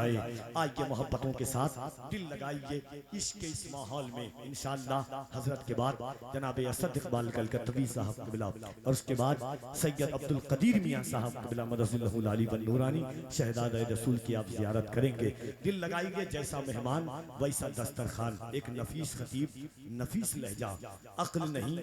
आइए मोहब्बतों के साथ दिल लगाइए इश्क के इस माहौल में। इंशाअल्लाह हजरत के बाद जनाब असद इकबाल कलकत्तवी साहब कबिला और उसके बाद सैयद अब्दुल कदीर मियाँ साहब कबिला मदहुल अली व नूरानी शहदाद रसूल की आप जियारत करेंगे। दिल लगाइए जैसा मेहमान वैसा दस्तरखान। एक नफीस खतीब, नफीस लहजा, अक्ल नहीं,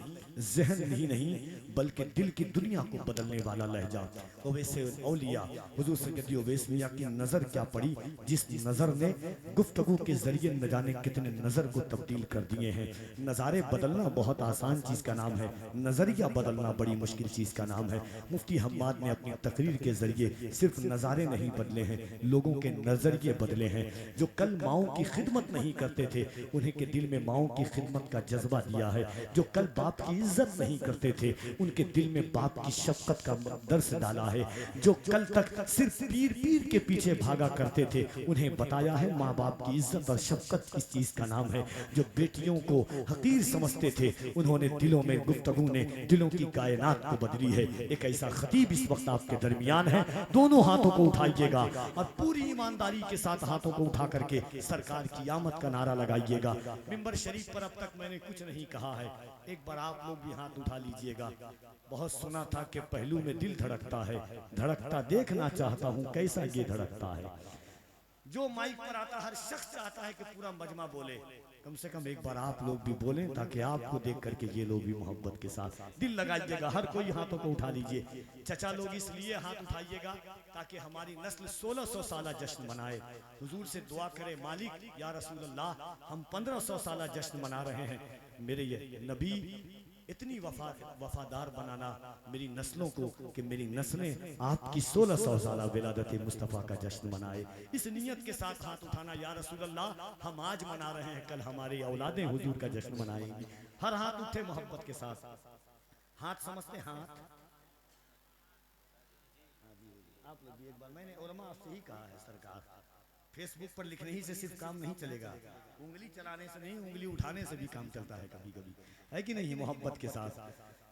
जहन ही नहीं बल्कि दिल की दुनिया को बदलने वाला लहजा। ओवैसे औलिया हुजूर सैयदी ओवैस मियाँ की नजर क्या पड़ी, जिस नजर ने गुफ्तगू के जरिए न जाने कितने नजर को तब्दील कर दिए हैं। नज़ारे बदलना बहुत आसान चीज का नाम है, नजरिया बदलना बड़ी मुश्किल चीज का नाम है। मुफ्ती हम्माद ने अपनी तकरीर के जरिए सिर्फ नज़ारे नहीं बदले हैं, लोगों के नजरिए बदले हैं। जो कल माओ की खिदमत नहीं करते थे उन्हें के दिल में माओ की खिदमत का जज्बा दिया है। जो कल बाप की इज्जत नहीं करते थे उनके दिल में बाप की शफकत का दर्स डाला है। जो कल तक सिर्फ पीर पीर के पीछे भागा करते थे उन्हें बताया है माँ बाप की इज्जत और शफकत किस चीज का नाम है। जो बेटियों को हकीर समझते थे उन्होंने दिलों में गुफ्तगू ने दिलों की कायनात को बदली है। एक ऐसा खतीब इस वक्त आपके दरमियान है, दोनों हाथों को उठाइएगा और पूरी ईमानदारी के साथ हाथों को उठा करके सरकार की आमद का नारा लगाइएगा। मिंबर शरीफ पर अब तक मैंने कुछ नहीं कहा है, एक बार आप लोग भी हाथ उठा लीजिएगा। बहुत सुना था कि पहलू में दिल धड़कता है, धड़कता देखना चाहता हूँ कैसा ये धड़कता है। जो माइक पर आता हर शख्स चाहता है कि पूरा मजमा बोले, कम से कम एक बार आप लोग भी बोलें ताकि आपको देख करके ये लोग भी मोहब्बत के साथ दिल लगाइएगा। हर कोई हाथों को उठा लीजिए। चचा लोग इसलिए हाथ उठाइएगा ताकि हमारी नस्ल 1600 साला जश्न मनाए। हुजूर से दुआ करे मालिक या रसूल अल्लाह हम 1500 साला जश्न मना रहे हैं। मेरे ये नबी इतनी वफादार बनाना मेरी नस्लों को कि मेरी नस्लें आपकी 1600 साला विलादत मुस्तफ़ा का जश्न मनाए। इस नियत के साथ हाथ उठाना, या रसूल अल्लाह हम आज मना रहे हैं, कल हमारी औलादें हुजूर का जश्न मनाएंगी। हर हाथ उठे मोहब्बत के साथ। हाथ समझते हाथ आप लोग भी एक बार, मैंने उलमा से ही कहा है सरकार, फेसबुक पर लिखने ही से सिर्फ काम नहीं चलेगा, उंगली चलाने से नहीं उंगली उठाने से भी काम चलता है कभी कभी, है कि नहीं। मोहब्बत के साथ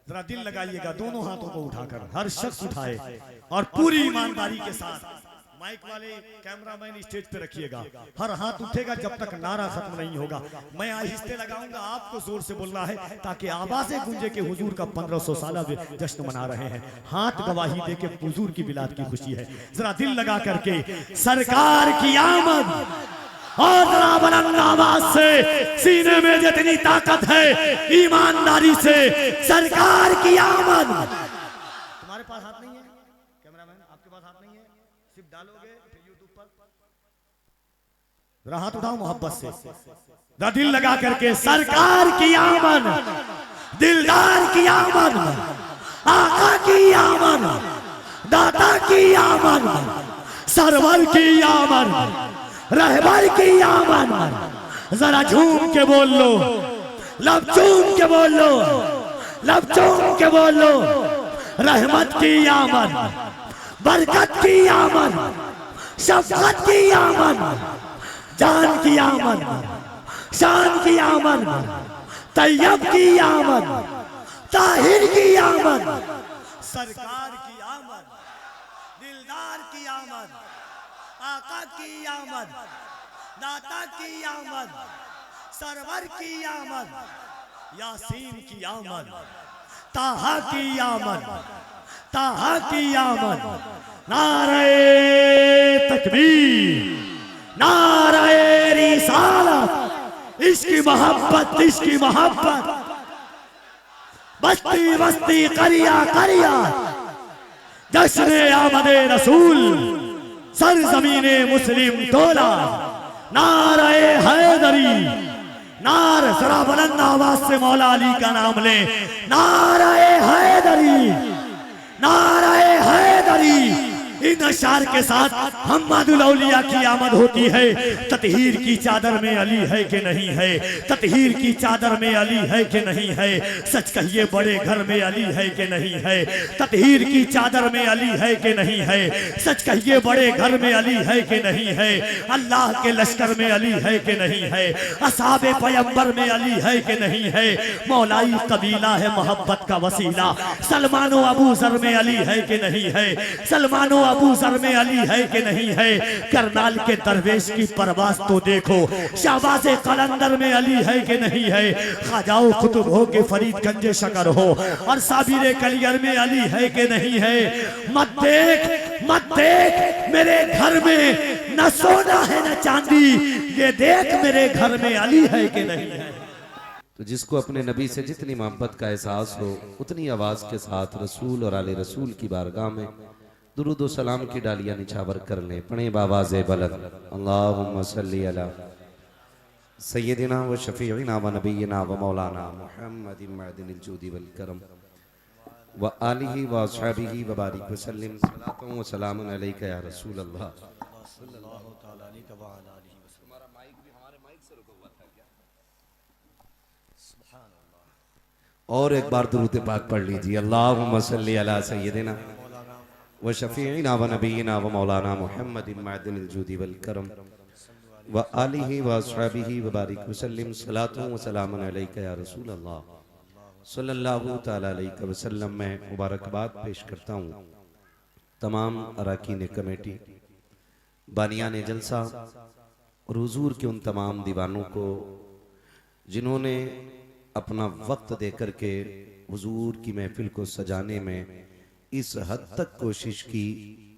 जरा दिल लगाइएगा, दोनों हाथों को उठाकर हर शख्स उठाए और पूरी ईमानदारी के साथ। माइक वाले कैमरामैन स्टेज पे रखिएगा, हर हाथ उठेगा जब तक नारा खत्म नहीं होगा। मैं आहिस्ते लगाऊंगा, आपको जोर से बोलना है ताकि आवाजें गूंजे के हुजूर का 1500 साला जश्न मना रहे हैं। हाथ गवाही दे के हुजूर की बिलाद की खुशी है। जरा दिल लगा करके सरकार की आमद और जरा बुलंद आवाज से, सीने में जितनी ताकत है ईमानदारी से सरकार की आमद। तुम्हारे पास हाथ नहीं है कैमरामैन, आपके पास हाथ नहीं है, सिर्फ डालोगे फिर यूट्यूब पर। जरा हाथ उठाओ मोहब्बत से, जरा दिल लगा करके सरकार की आमद, दिलदार की आमद, आका की आमद, दाता की आमद, सरवर की आमद, रहबर की आमद। जरा झूम के बोल लो, लब चूम के बोल लो, लब चूम के बोल लो। रहमत की आमद, बरकत की आमद, शफकत की आमद, जान की आमद, शान की आमद, तैयब की आमद, ताहिर की आमद, सरकार की आमद, दिलदार की आमद, आका की आमद, दाता की आमद, सरवर की आमद, यासीन की आमद, ताहा की आमद, ताहा की आमद। नारे तकबीर, नारे रिसालत, इसकी मोहब्बत, इसकी मोहब्बत। बस्ती बस्ती करिया करिया जश्न आमदे रसूल, सर जमीने मुस्लिम तोला। नारे हैदरी, नार जरा बुलंद आवाज से मौला अली का नाम ले। नारे हैदरी, नारे हैदरी। इन अशार के साथ हम्मादुल औलिया की आमद होती है। ततहीर की चादर में अली है कि नहीं है, ततहीर की चादर में अली है कि नहीं है। सच कहिए बड़े घर में अली है कि नहीं है, ततहीर की चादर में अली है कि नहीं है। सच कहिए बड़े घर में अली है कि नहीं है। अल्लाह के लश्कर में अली है कि नहीं है, असहाबे पैगंबर में अली है कि नहीं है। मौलाई कबीला है मोहब्बत का वसीला। सलमानो अबू जर में अली है कि नहीं है, सलमानो अबू जर में अली है कि नहीं है, करनाल के दरवेश की परवास तो देखो, शाहबाज कलंदर में अली है कि नहीं है, ख्वाजाओ कुतुब हो के फरीदगंज शकर हो और साबिर कलियर में अली है कि नहीं है। मत देख मेरे घर में न सोना है न चांदी, ये देख मेरे घर में अली है कि नहीं है। तो जिसको अपने नबी से जितनी मोहब्बत का एहसास हो उतनी आवाज़ के साथ रसूल और आले रसूल की बारगाह में दुरूद व सलाम की डालियां निछावर कर लें। पढ़े बावाज़े बुलंद अल्लाहुम्मा सल्ली अला सय्यदिना व शफीइना व नबीना व मौलाना मुहम्मदिन मअदिनिल जूदी वल करम व आलिहि व अस्हाबिहि व बारिक व सल्लिम सलातु व सलामुन अलैका या रसूल अल्लाह सल्लल्लाहु तआला अलैहि व आलिहि वसल्लम। हमारा माइक भी हमारे माइक से रुका हुआ था क्या? सुभान अल्लाह। और एक बार दुरूद पाक पढ़ लीजिए। अल्लाहुम्मा सल्ली अला सय्यदिना व शफीइना व नबीना व मौलाना मुहम्मदिन मअदिनिल जूदी वल करम व आलिहि व अस्हाबिहि व बारिक व सल्लिम सलातु व सलामुन अलैका या रसूल अल्लाह सल्लल्लाहु तआला अलैहि वसल्लम। मैं मुबारकबाद पेश करता हूँ तमाम अरकान कमेटी, बानियान जलसा और हुजूर के उन तमाम दीवानों को जिन्होंने अपना वक्त देकर के हुजूर की महफिल को सजाने में इस हद तक कोशिश की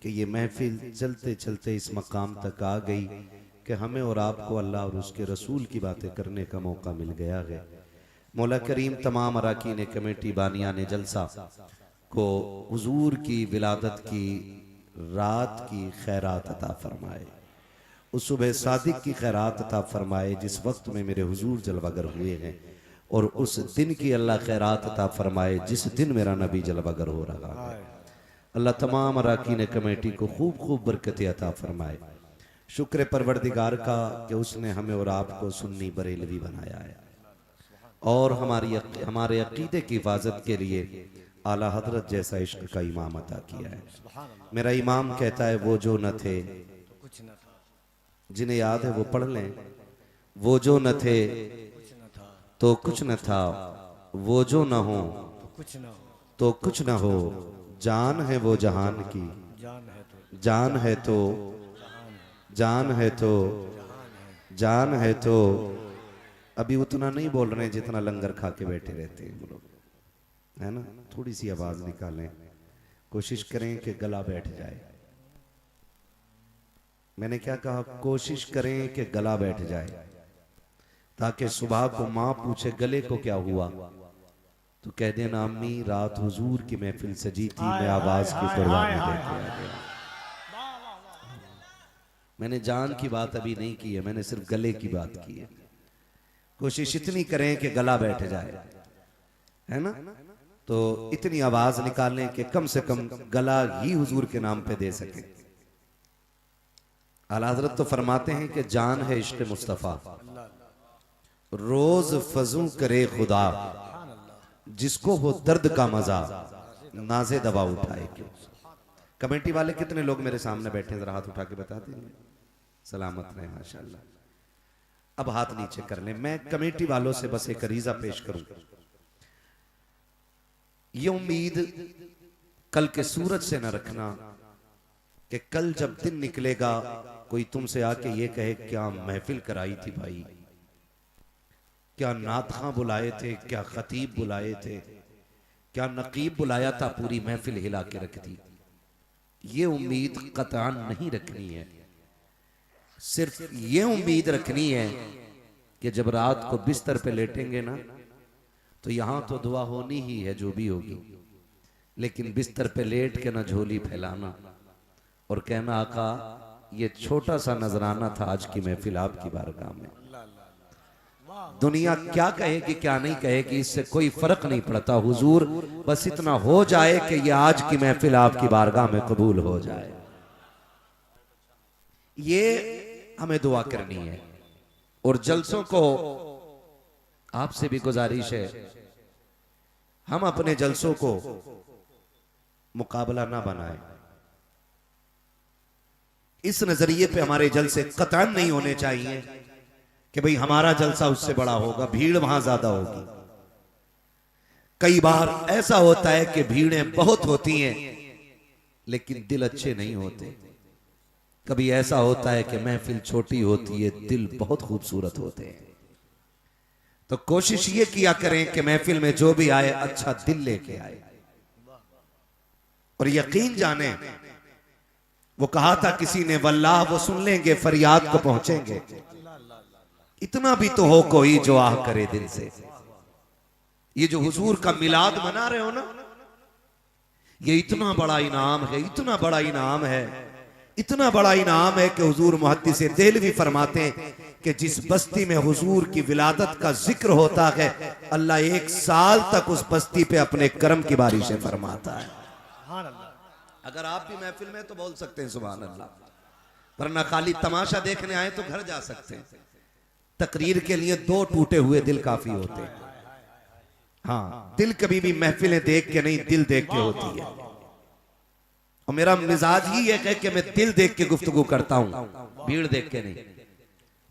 कि ये महफिल चलते चलते इस मकाम तक आ गई कि हमें और आपको अल्लाह और उसके रसूल की बातें करने का मौका मिल गया है। मौला करीम तमाम अरकान कमेटी, बानियान जलसा को हुजूर की विलादत की रात की खैरात अता फरमाए, उस सुबह सादिक की खैरात अता फरमाए जिस वक्त में मेरे हुजूर जलवागर हुए हैं, और उस दिन की अल्लाह खैरात अता फरमाए जिस दिन मेरा नबी जलवागर हो रहा है। अल्लाह तमाम अरकान कमेटी को खूब खूब बरकत अता फरमाए। शुक्र परवरदिगार का कि उसने हमें और आपको सुन्नी बरेलवी बनाया है और हमारे अकीदे की हिफाजत के लिए आला हजरत जैसा इश्क का इमाम अता किया है। मेरा इमाम कहता है वो जो न थे, जिन्हें याद है वो पढ़ लें। वो जो न थे तो कुछ न था, वो जो न हो तो कुछ न हो, जान है वो जहान की, जान है तो जान है तो जान है तो। अभी उतना नहीं बोल रहे हैं जितना लंगर खा के बैठे रहते हैं हम लोग, है ना। थोड़ी सी आवाज निकालें, कोशिश करें कि गला बैठ जाए। मैंने क्या कहा? कोशिश करें कि गला बैठ जाए, ताकि सुबह को माँ पूछे गले को क्या हुआ तो कह देना अम्मी रात हुजूर की महफिल सजी थी, मैं आवाज की कुर्बानी देके आ गया। मैंने जान की बात अभी नहीं की है, मैंने सिर्फ गले की बात की है। कोशिश इतनी करें कि गला बैठ जाए, है ना। तो इतनी आवाज निकालें कि कम से कम गला ही हुजूर के नाम पे दे सके। आला हज़रत तो फरमाते हैं कि जान है इश्क मुस्तफ़ा, रोज फजू करे खुदा, जिसको हो दर्द का मजा नाजे दवा उठाए क्यों। कमेटी वाले कितने लोग मेरे सामने बैठे हैं, जरा हाथ उठा के बता देंगे। सलामत रहे माशाल्लाह। अब हाथ नीचे कर लें। मैं कमेटी वालों से बस एक अरीजा पेश करूं। ये उम्मीद कल के सूरज से न रखना कि कल जब दिन निकलेगा कोई तुमसे आके ये कहे क्या महफिल कराई थी भाई, क्या नातखां बुलाए थे, क्या खतीब बुलाए थे, क्या नकीब बुलाया था, पूरी महफिल हिला के रख दी। ये उम्मीद कतआन नहीं रखनी है। सिर्फ ये उम्मीद रखनी है कि जब रात को बिस्तर पे लेटेंगे ना तो यहां तो दुआ होनी ही है जो भी होगी, लेकिन बिस्तर पे लेट के ना झोली फैलाना और कहना आका ये छोटा सा नजराना था आज की महफिल आपकी बारगाह में। दुनिया क्या कहेगी क्या नहीं कहेगी इससे कोई फर्क नहीं पड़ता। हुजूर बस इतना हो जाए कि ये आज की महफिल आपकी बारगाह में कबूल हो जाए, ये हमें दुआ करनी है। और जलसों को आपसे भी गुजारिश है, हम अपने जलसों को मुकाबला ना बनाएं। इस नजरिए पे हमारे जलसे कतई नहीं होने चाहिए कि भाई हमारा जलसा उससे बड़ा होगा, भीड़ वहां ज्यादा होगी। कई बार ऐसा होता है कि भीड़ें बहुत होती हैं लेकिन दिल अच्छे नहीं होते। कभी ऐसा होता है कि महफिल छोटी होती है, दिल बहुत खूबसूरत होते हैं। तो कोशिश ये किया करें कि महफिल में जो भी आए अच्छा दिल लेके आए। और यकीन जाने, वो कहा था किसी ने, वल्लाह वो सुन लेंगे फरियाद को पहुंचेंगे। इतना भी तो हो कोई जो आह करे दिल से। ये जो हुजूर का मिलाद मना रहे हो ना, ये इतना बड़ा इनाम है, इतना बड़ा इनाम है, इतना बड़ा इनाम है कि हुजूर मुहद्दिस देहलवी फरमाते हैं कि जिस बस्ती में हुजूर की विलादत का जिक्र होता है, अल्लाह 1 साल तक उस बस्ती पे अपने करम की बारिशें फरमाता है। अगर आप भी महफिल में तो बोल सकते हैं सुभान अल्लाह, वरना खाली तमाशा देखने आए तो घर जा सकते हैं। तकरीर के लिए 2 टूटे हुए दिल काफी होते हैं। हाँ, दिल कभी भी महफिलें देख के नहीं, दिल देख के होती है। और मेरा मिजाज ही है कि मैं दिल देख के गुफ्तगू करता हूं, भीड़ देख के नहीं।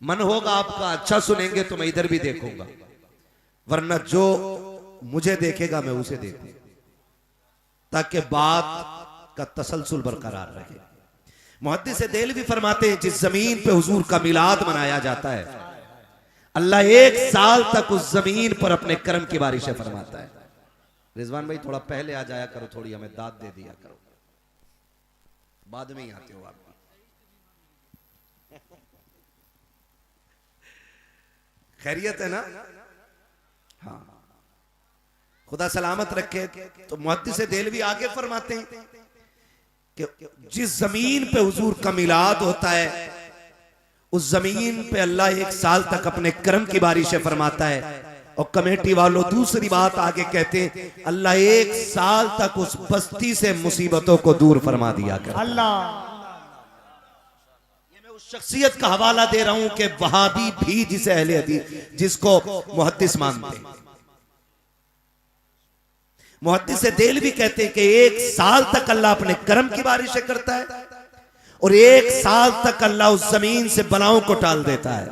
मन होगा आपका अच्छा सुनेंगे तो मैं इधर भी देखूंगा, वरना जो मुझे देखेगा मैं उसे देखूंगा, ताकि बात का तसलसल बरकरार रहे। मुहद्दिस देहलवी फरमाते हैं जिस जमीन पे हुजूर का मिलाद मनाया जाता है, अल्लाह 1 साल तक उस जमीन पर अपने करम की बारिशें फरमाता है। रिजवान भाई थोड़ा पहले आ जाया करो, थोड़ी हमें दाद दे दिया करो, बाद में ही आते हो आप। खैरियत है ना? हाँ, खुदा सलामत रखे। तो मुहद्दिस देहलवी आगे फरमाते हैं कि जिस जमीन पे हुजूर का मिलाद होता है, उस जमीन पे अल्लाह 1 साल तक अपने करम की बारिशें फरमाता है। और कमेटी वालों दूसरी बात आगे कहते हैं, अल्लाह 1 साल तक उस बस्ती से मुसीबतों को दूर फरमा दिया कर। अल्लाह, ये मैं उस शख्सियत का हवाला दे रहा हूं कि वहाबी भी जिसे अहले हदीस, जिसको मुहद्दिस मानते हैं, मुहद्दिस देहलवी कहते हैं कि 1 साल तक अल्लाह अपने करम की बारिशें करता है और 1 साल तक अल्लाह उस जमीन से बलाओं को टाल देता है।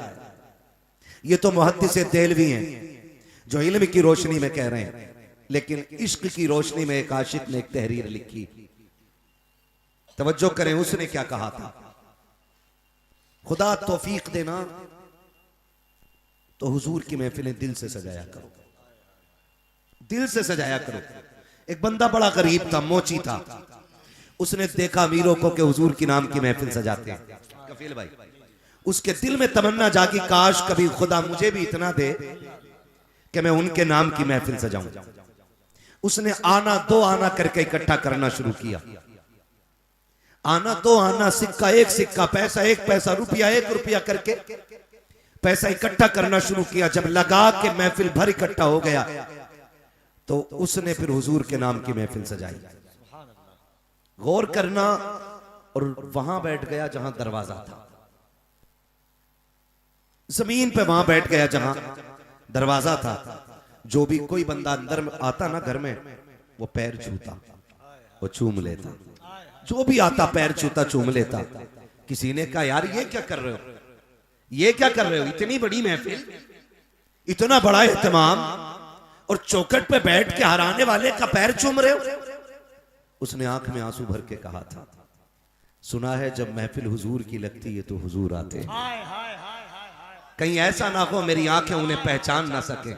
ये तो मुहद्दिस देहलवी हैं जो इल्म की रोशनी में कह रहे हैं, लेकिन इश्क की रोशनी में एक आशिक ने एक तहरीर लिखी। तवज्जो करें उसने क्या कहा था। खुदा तौफीक देना तो हुजूर की महफिलें दिल से सजाया करो, दिल से सजाया करो। एक बंदा बड़ा गरीब था, मोची था, उसने देखा अमीरों को कि हुजूर की नाम की महफिल सजाते हैं। कफील भाई, उसके दिल में तमन्ना जागी, काश कभी खुदा मुझे भी इतना दे कि मैं उनके नाम की महफिल सजाऊं। उसने आना 2 आना करके इकट्ठा करना शुरू किया। आना 2 आना, सिक्का 1 सिक्का, पैसा 1 पैसा, रुपया 1 रुपया करके पैसा इकट्ठा करना शुरू किया। जब लगा कि महफिल भर इकट्ठा हो गया तो उसने फिर हुजूर के नाम की महफिल सजाई। गौर करना, और वहां बैठ गया जहां दरवाजा था, जमीन पे वहां बैठ गया जहां दरवाजा था। जो भी कोई बंदा अंदर में आता ना घर में, वो पैर छूता, वो चूम लेता। जो भी आता पैर छूता, चूम लेता। किसी ने कहा यार ये क्या कर रहे हो, ये क्या कर रहे हो, इतनी बड़ी महफिल, इतना बड़ा एहतमाम, और चौखट पे बैठ के हराने वाले का पैर चूम रहे हो। उसने आंख में आंसू भर के कहा था, सुना है जब महफिल हुजूर की लगती है तो हुजूर आते हैं। कहीं ऐसा ना हो मेरी आंखें उन्हें पहचान ना सके।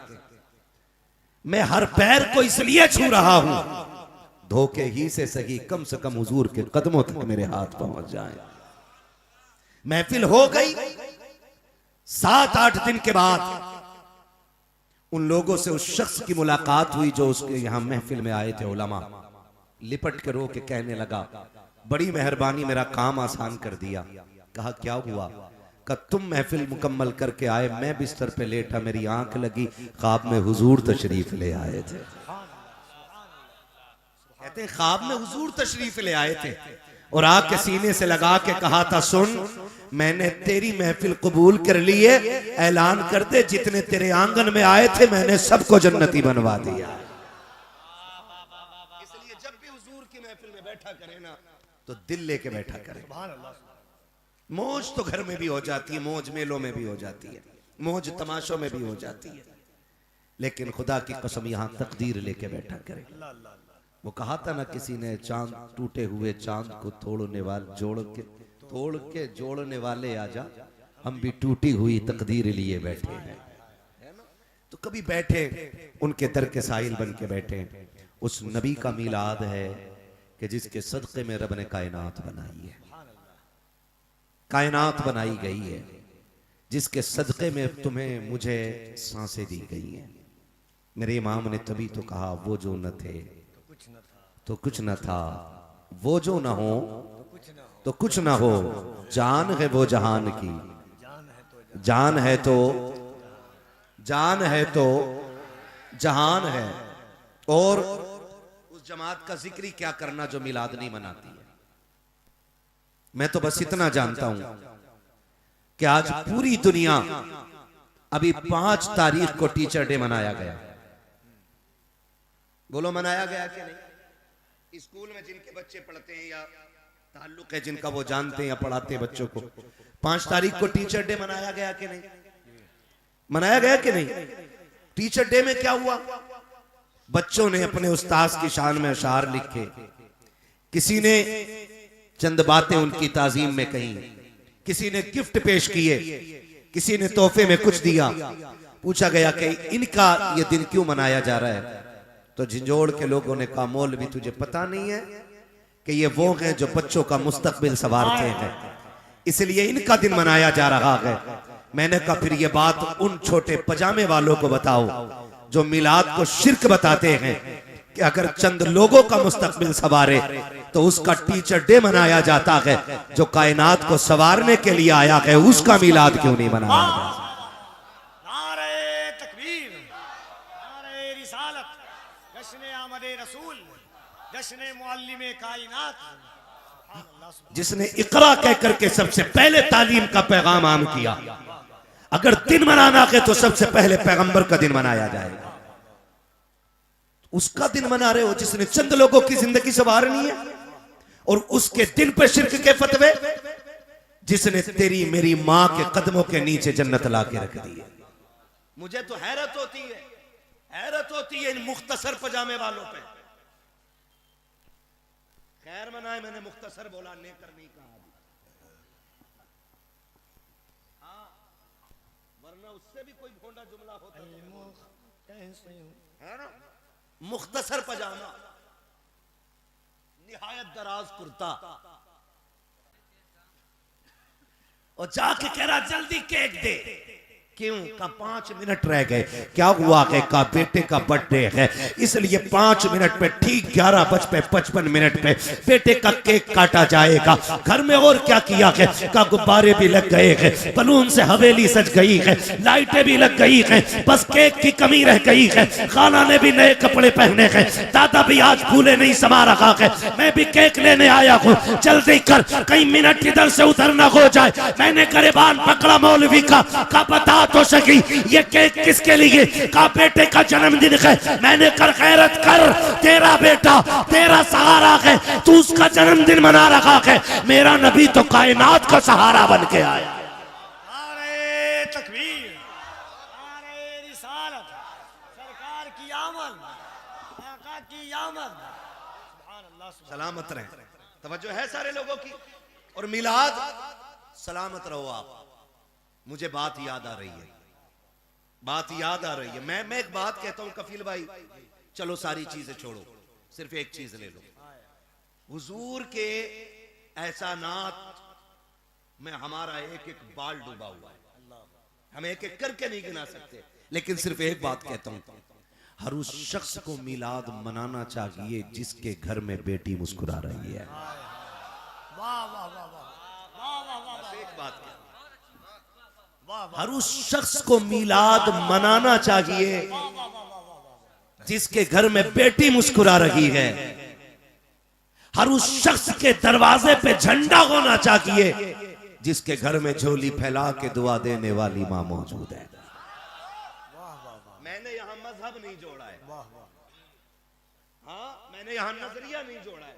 मैं हर पैर को इसलिए छू रहा हूं, धोखे ही से सही कम से कम हुजूर के कदमों तक मेरे हाथ पहुंच जाए। महफिल हो गई। 7-8 दिन के बाद उन लोगों से उस शख्स की मुलाकात हुई जो उसके यहां महफिल में आए थे। उलमा लिपट के रो के कहने लगा, बड़ी मेहरबानी, मेरा काम आसान कर दिया। कहा क्या हुआ? कहा तुम महफिल मुकम्मल करके आए, मैं बिस्तर पे लेटा, मेरी आंख लगी, ख्वाब में हुजूर तशरीफ ले आए थे। कहते हैं ख्वाब में हुजूर तशरीफ ले आए थे और आके सीने से लगा के कहा था, सुन मैंने तेरी महफिल कबूल कर ली है, ऐलान कर दे जितने तेरे आंगन में आए थे मैंने सबको जन्नती बनवा दिया। इसलिए जब भी हुजूर की महफिल में बैठा करे ना तो दिल लेके बैठा करे। मौज तो घर में भी हो जाती है, मौज मेलों में भी हो जाती है, मौज तमाशों में भी हो जाती है, लेकिन खुदा की कसम यहां तकदीर लेके बैठा करे। वो कहा था ना किसी ने, चांद टूटे हुए चांद को तोड़ने वाले तोड़ के जोड़ने वाले आजा, हम भी टूटी हुई तकदीर लिए बैठे हैं। तो कभी बैठे उनके दर के साहिल बन के बैठे। उस नबी का मीलाद है कि जिसके सदक़े में रब ने कायनात बनाई है, कायनात बनाई गई है, जिसके सदक़े में तुम्हें मुझे सांसें दी गई हैं। मेरे इमाम ने तभी तो कहा, वो जो न थे तो कुछ न था, वो जो न हो तो कुछ न हो, जान है वो जहान की, जान है तो जहान है। और उस जमात का जिक्र ही क्या करना जो मिलाद नहीं मनाती है। मैं तो बस इतना जानता हूं कि आज पूरी दुनिया, अभी 5 तारीख को टीचर डे मनाया गया। बोलो मनाया गया कि नहीं? स्कूल में जिनके बच्चे पढ़ते हैं या ताल्लुक है जिनका, वो जानते हैं या पढ़ाते हैं बच्चों को, 5 तारीख को टीचर डे मनाया गया कि नहीं? मनाया गया कि नहीं? टीचर डे में क्या हुआ? बच्चों ने अपने उस्ताद की शान में अशार लिखे, किसी ने चंद बातें उनकी ताजीम में कही, किसी ने गिफ्ट पेश किए, किसी ने तोहफे में कुछ दिया। पूछा गया कि इनका ये दिन क्यों मनाया जा रहा है? तो झिंझोड़ के लोगों ने कहा, मौलवी तुझे पता नहीं है कि ये वो हैं जो बच्चों का मुस्तकबिल संवारते हैं, इसलिए इनका दिन मनाया जा रहा है। मैंने कहा फिर ये बात उन छोटे पजामे वालों को बताओ जो मिलाद को शिर्क बताते हैं कि अगर चंद लोगों का मुस्तकबिल संवारे तो उसका टीचर डे मनाया जाता है, जो कायनात को संवारने के लिए आया है उसका मिलाद क्यों नहीं मनाया जाता? नारे तकबीर, नारे रिसालत, जश्न आमदे रसूल, जश्न मुअल्लिमे कायनात। जिसने इकरा कह करके सबसे पहले तालीम का पैगाम आम किया, अगर दिन मनाना है तो सबसे पहले पैगंबर का दिन मनाया जाएगा। उसका दिन मना रहे हो जिसने चंद लोगों की जिंदगी संवारनी है, और उसके दिन पे शिर्क के फतवे, जिसने तेरी मेरी मां के कदमों के नीचे जन्नत ला के रख दी है। मुझे तो हैरत होती है इन मुख्तसर पजामे वालों पे। खैर मनाए, मैंने मुख्तसर बोला, नेकर नहीं कहा। वरना उससे भी कोई भोंडा जुमला होता है ना। मुख्तसर पजामा, निहायत दराज कुर्ता, और जाके कह रहा जल्दी केक दे। क्यों? का 5 मिनट रह गए। क्या हुआ है? का बेटे का बर्थडे है, इसलिए 5 मिनट पे ठीक 11:55 पे बेटे का केक काटा जाएगा। घर में और क्या किया है? का गुब्बारे भी लग गए हैं, बलून से हवेली सज गई है, लाइटें भी लग गई हैं, बस केक की कमी रह गई है। खाना ने भी नए कपड़े पहने हैं, दादा भी आज फूले नहीं समा रखा है। मैं भी केक लेने आया हूँ, जल्दी कर, कई मिनट इधर से उधर ना हो जाए। मैंने गरेबान पकड़ा मौलवी का बता तो सकी ये केक किसके लिए? का बेटे का जन्मदिन है। मैंने कर खैरत कर, तेरा बेटा तेरा सहारा है, तू उसका जन्मदिन मना रखा है। मेरा नबी तो कायनात का सहारा बन के आया। नारे तकबीर, नारे रिसालत, सरकार की आमद, आका की आमद। सलामत रहे, तवज्जो है सारे लोगों की। और मिलाद, सलामत रहो आप। मुझे बात याद आ रही है, मैं एक बात कहता हूं कफील भाई, चलो सारी चीजें छोड़ो, सिर्फ एक चीज ले लो। हुजूर के एहसानात में हमारा एक एक बाल डूबा हुआ है, हम एक एक करके नहीं गिना सकते। लेकिन सिर्फ एक बात कहता हूं, हर उस शख्स को मिलाद मनाना चाहिए जिसके घर में बेटी मुस्कुरा रही है। वाह वाह वाह वाह, एक बात, हर उस शख्स को मिलाद मनाना चाहिए जिसके घर में बेटी मुस्कुरा रही है। हर उस शख्स के दरवाजे पे झंडा होना चाहिए जिसके घर में झोली फैला के दुआ देने वाली मां मौजूद है। मैंने यहां मजहब नहीं जोड़ा है, हाँ, मैंने यहां नजरिया नहीं जोड़ा है।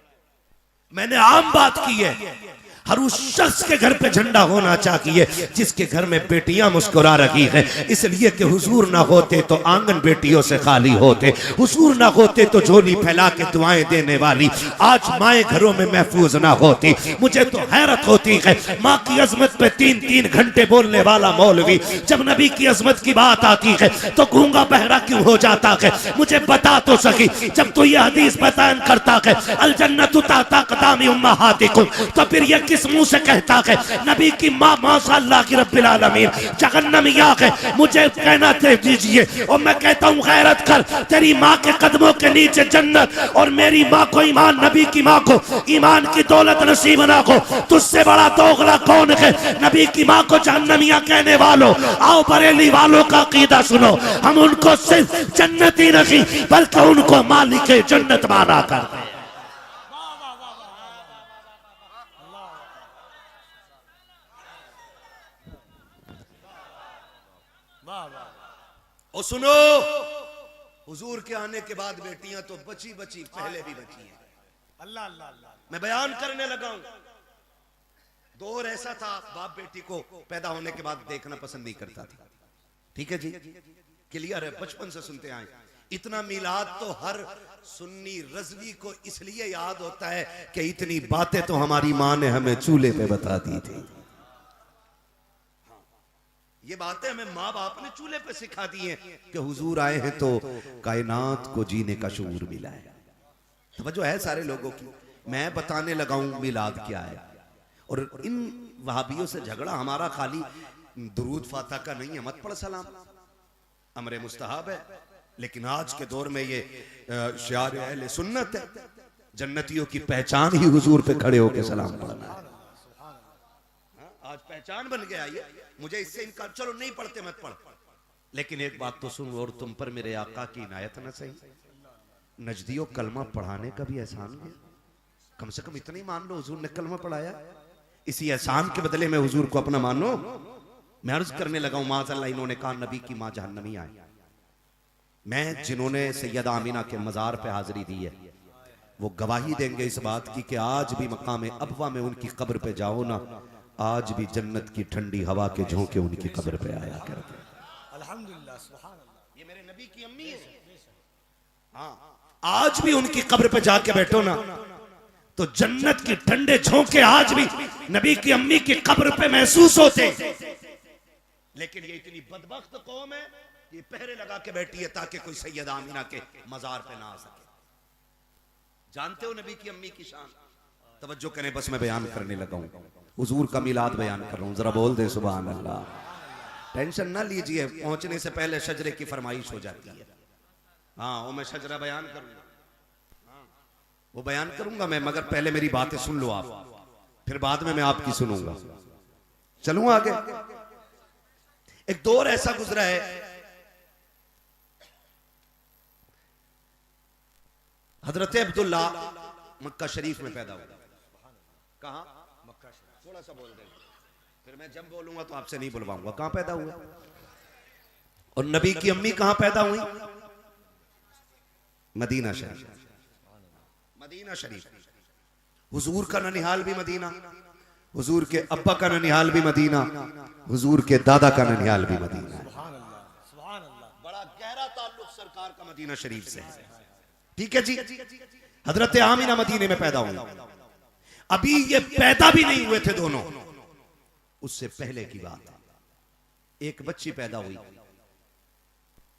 मैंने आम बात की है, हर उस शख्स के घर पे झंडा होना चाहिए जिसके घर में बेटियां मुस्कुरा रही हैं, इसलिए कि हुजूर ना होते तो आंगन बेटियों से खाली होते, हुजूर ना होते तो झोली फैला के दुआएं देने वाली आज माएं घरों में महफूज ना होती। मुझे तो हैरत होती है, माँ की अजमत पे 3-3 घंटे बोलने वाला मौलवी जब नबी की अजमत की बात आती है तो गूंगा बहरा क्यों हो जाता है? मुझे बता तो सकी, जब तो ये हदीस बयान करता है अल जन्नतु ताता क़दामी उम्महातिकुम, तो फिर ये किस मुंह से कहता है नबी की माँ माशाअल्लाह की रब्बिल आलमीन जहन्नमिया है? मुझे कहना दीजिए और मैं कहता हूँ गैरत कर, तेरी माँ के कदमों के नीचे जन्नत और मेरी माँ को ईमान, नबी की माँ को ईमान की दौलत नसीब ना हो, तुझसे बड़ा दोगला कौन है? नबी की माँ को जहन्नमिया कहने वालों, आओ बरेली वालों का अकीदा सुनो, हम उनको सिर्फ जन्नती नहीं बल्कि उनको मालिक जन्नत माना करते हैं। और सुनो, हुजूर के आने के बाद बेटियां तो बची बची पहले भी बची हैं। अल्लाह अल्लाह अल्लाह। मैं बयान करने लगा हूं, दौर ऐसा था बाप बेटी को पैदा होने के बाद देखना पसंद नहीं करता था। ठीक है जी, क्लियर है, बचपन से सुनते आए। इतना मिलाद तो हर सुन्नी रज़वी को इसलिए याद होता है कि इतनी बातें तो हमारी माँ ने हमें चूल्हे पे बता दी थी। ये बातें हमें माँ बाप ने चूल्हे पे सिखा दी हैं कि हुजूर आए हैं तो कायनात को जीने का शऊर मिला है। तवज्जो है सारे लोगों की। मैं बताने लगा हूं मिलाद क्या है, और इन वहाबियों से झगड़ा हमारा खाली दुरूद फातिहा का नहीं है, मत पढ़ सलाम, अमरे मुस्तहब है, लेकिन आज के दौर में ये शियार अहले सुन्नत है। जन्नतियों की पहचान ही हुजूर पे खड़े होकर सलाम पढ़ना है। आज पहचान बन गया ये, मुझे इससे इनकार, चलो नहीं पढ़ते मत पढ़, लेकिन एक बात तो सुन, और तुम पर मेरे आका की इनायत न सही, नजदियों कलमा पढ़ाने का भी एहसान है, कम से कम इतना ही मान लो हुजूर ने कलमा पढ़ाया, इसी एहसान के बदले में हुजूर को अपना मानो। मैं अर्ज करने लगा हूं, माज़अल्लाह इन्होंने कहा नबी की मां जहन्नमी आई। मैं जिन्होंने सैयदा आमिना के मजार पे हाजिरी दी है वो गवाही देंगे इस बात की कि आज भी मकाम अबवा में उनकी कब्र पे जाओ ना, आज भी जन्नत की ठंडी हवा के झोंके उनकी कब्र पे आया करते। अल्हम्दुलिल्लाह, सुभान अल्लाह। ये मेरे नबी की अम्मी है। हाँ, आज भी उनकी कब्र पे जाके बैठो ना तो जन्नत के ठंडे झोंके आज भी नबी की अम्मी की कब्र पे महसूस होते। लेकिन ये इतनी बदबख्त कौम है, ये पहरे लगा के बैठी है ताकि कोई सैयदा आमिना के मजार पे ना आ सके। जानते हो नबी की अम्मी की शान? तवज्जो करें, बस मैं बयान करने लगा हूं, हुजूर का मिलाद बयान कर रहा हूं, जरा बोल दे सुभान अल्लाह। टेंशन ना लीजिए, पहुंचने से पहले शजरे की फरमाइश हो जाती है। हाँ, वो मैं शजरा बयान करूंगा, वो बयान करूंगा मैं, मगर पहले मेरी बातें सुन लो आप, फिर बाद में मैं आपकी सुनूंगा। चलूं आगे। एक दौर ऐसा गुजरा है, हजरत अब्दुल्ला मक्का शरीफ में पैदा हुआ। कहां? मक्का शरीफ। थोड़ा सा बोल देंगे, फिर मैं जब बोलूंगा तो आपसे नहीं बुलवाऊंगा। कहां पैदा हुआ? और नबी की अम्मी कहां पैदा हुई? मदीना शरीफ। मदीना शरीफ। हुजूर का ननिहाल भी मदीना, हुजूर के अब्बा का ननिहाल भी मदीना, हुजूर के दादा का ननिहाल भी मदीना। बड़ा गहरा ताल्लुक सरकार का मदीना शरीफ से है। ठीक है जी। हजरत आमिना मदीने में पैदा हुई। अभी ये पैदा भी नहीं हुए थे दोनों, उससे पहले की बात। एक बच्ची पैदा हुई,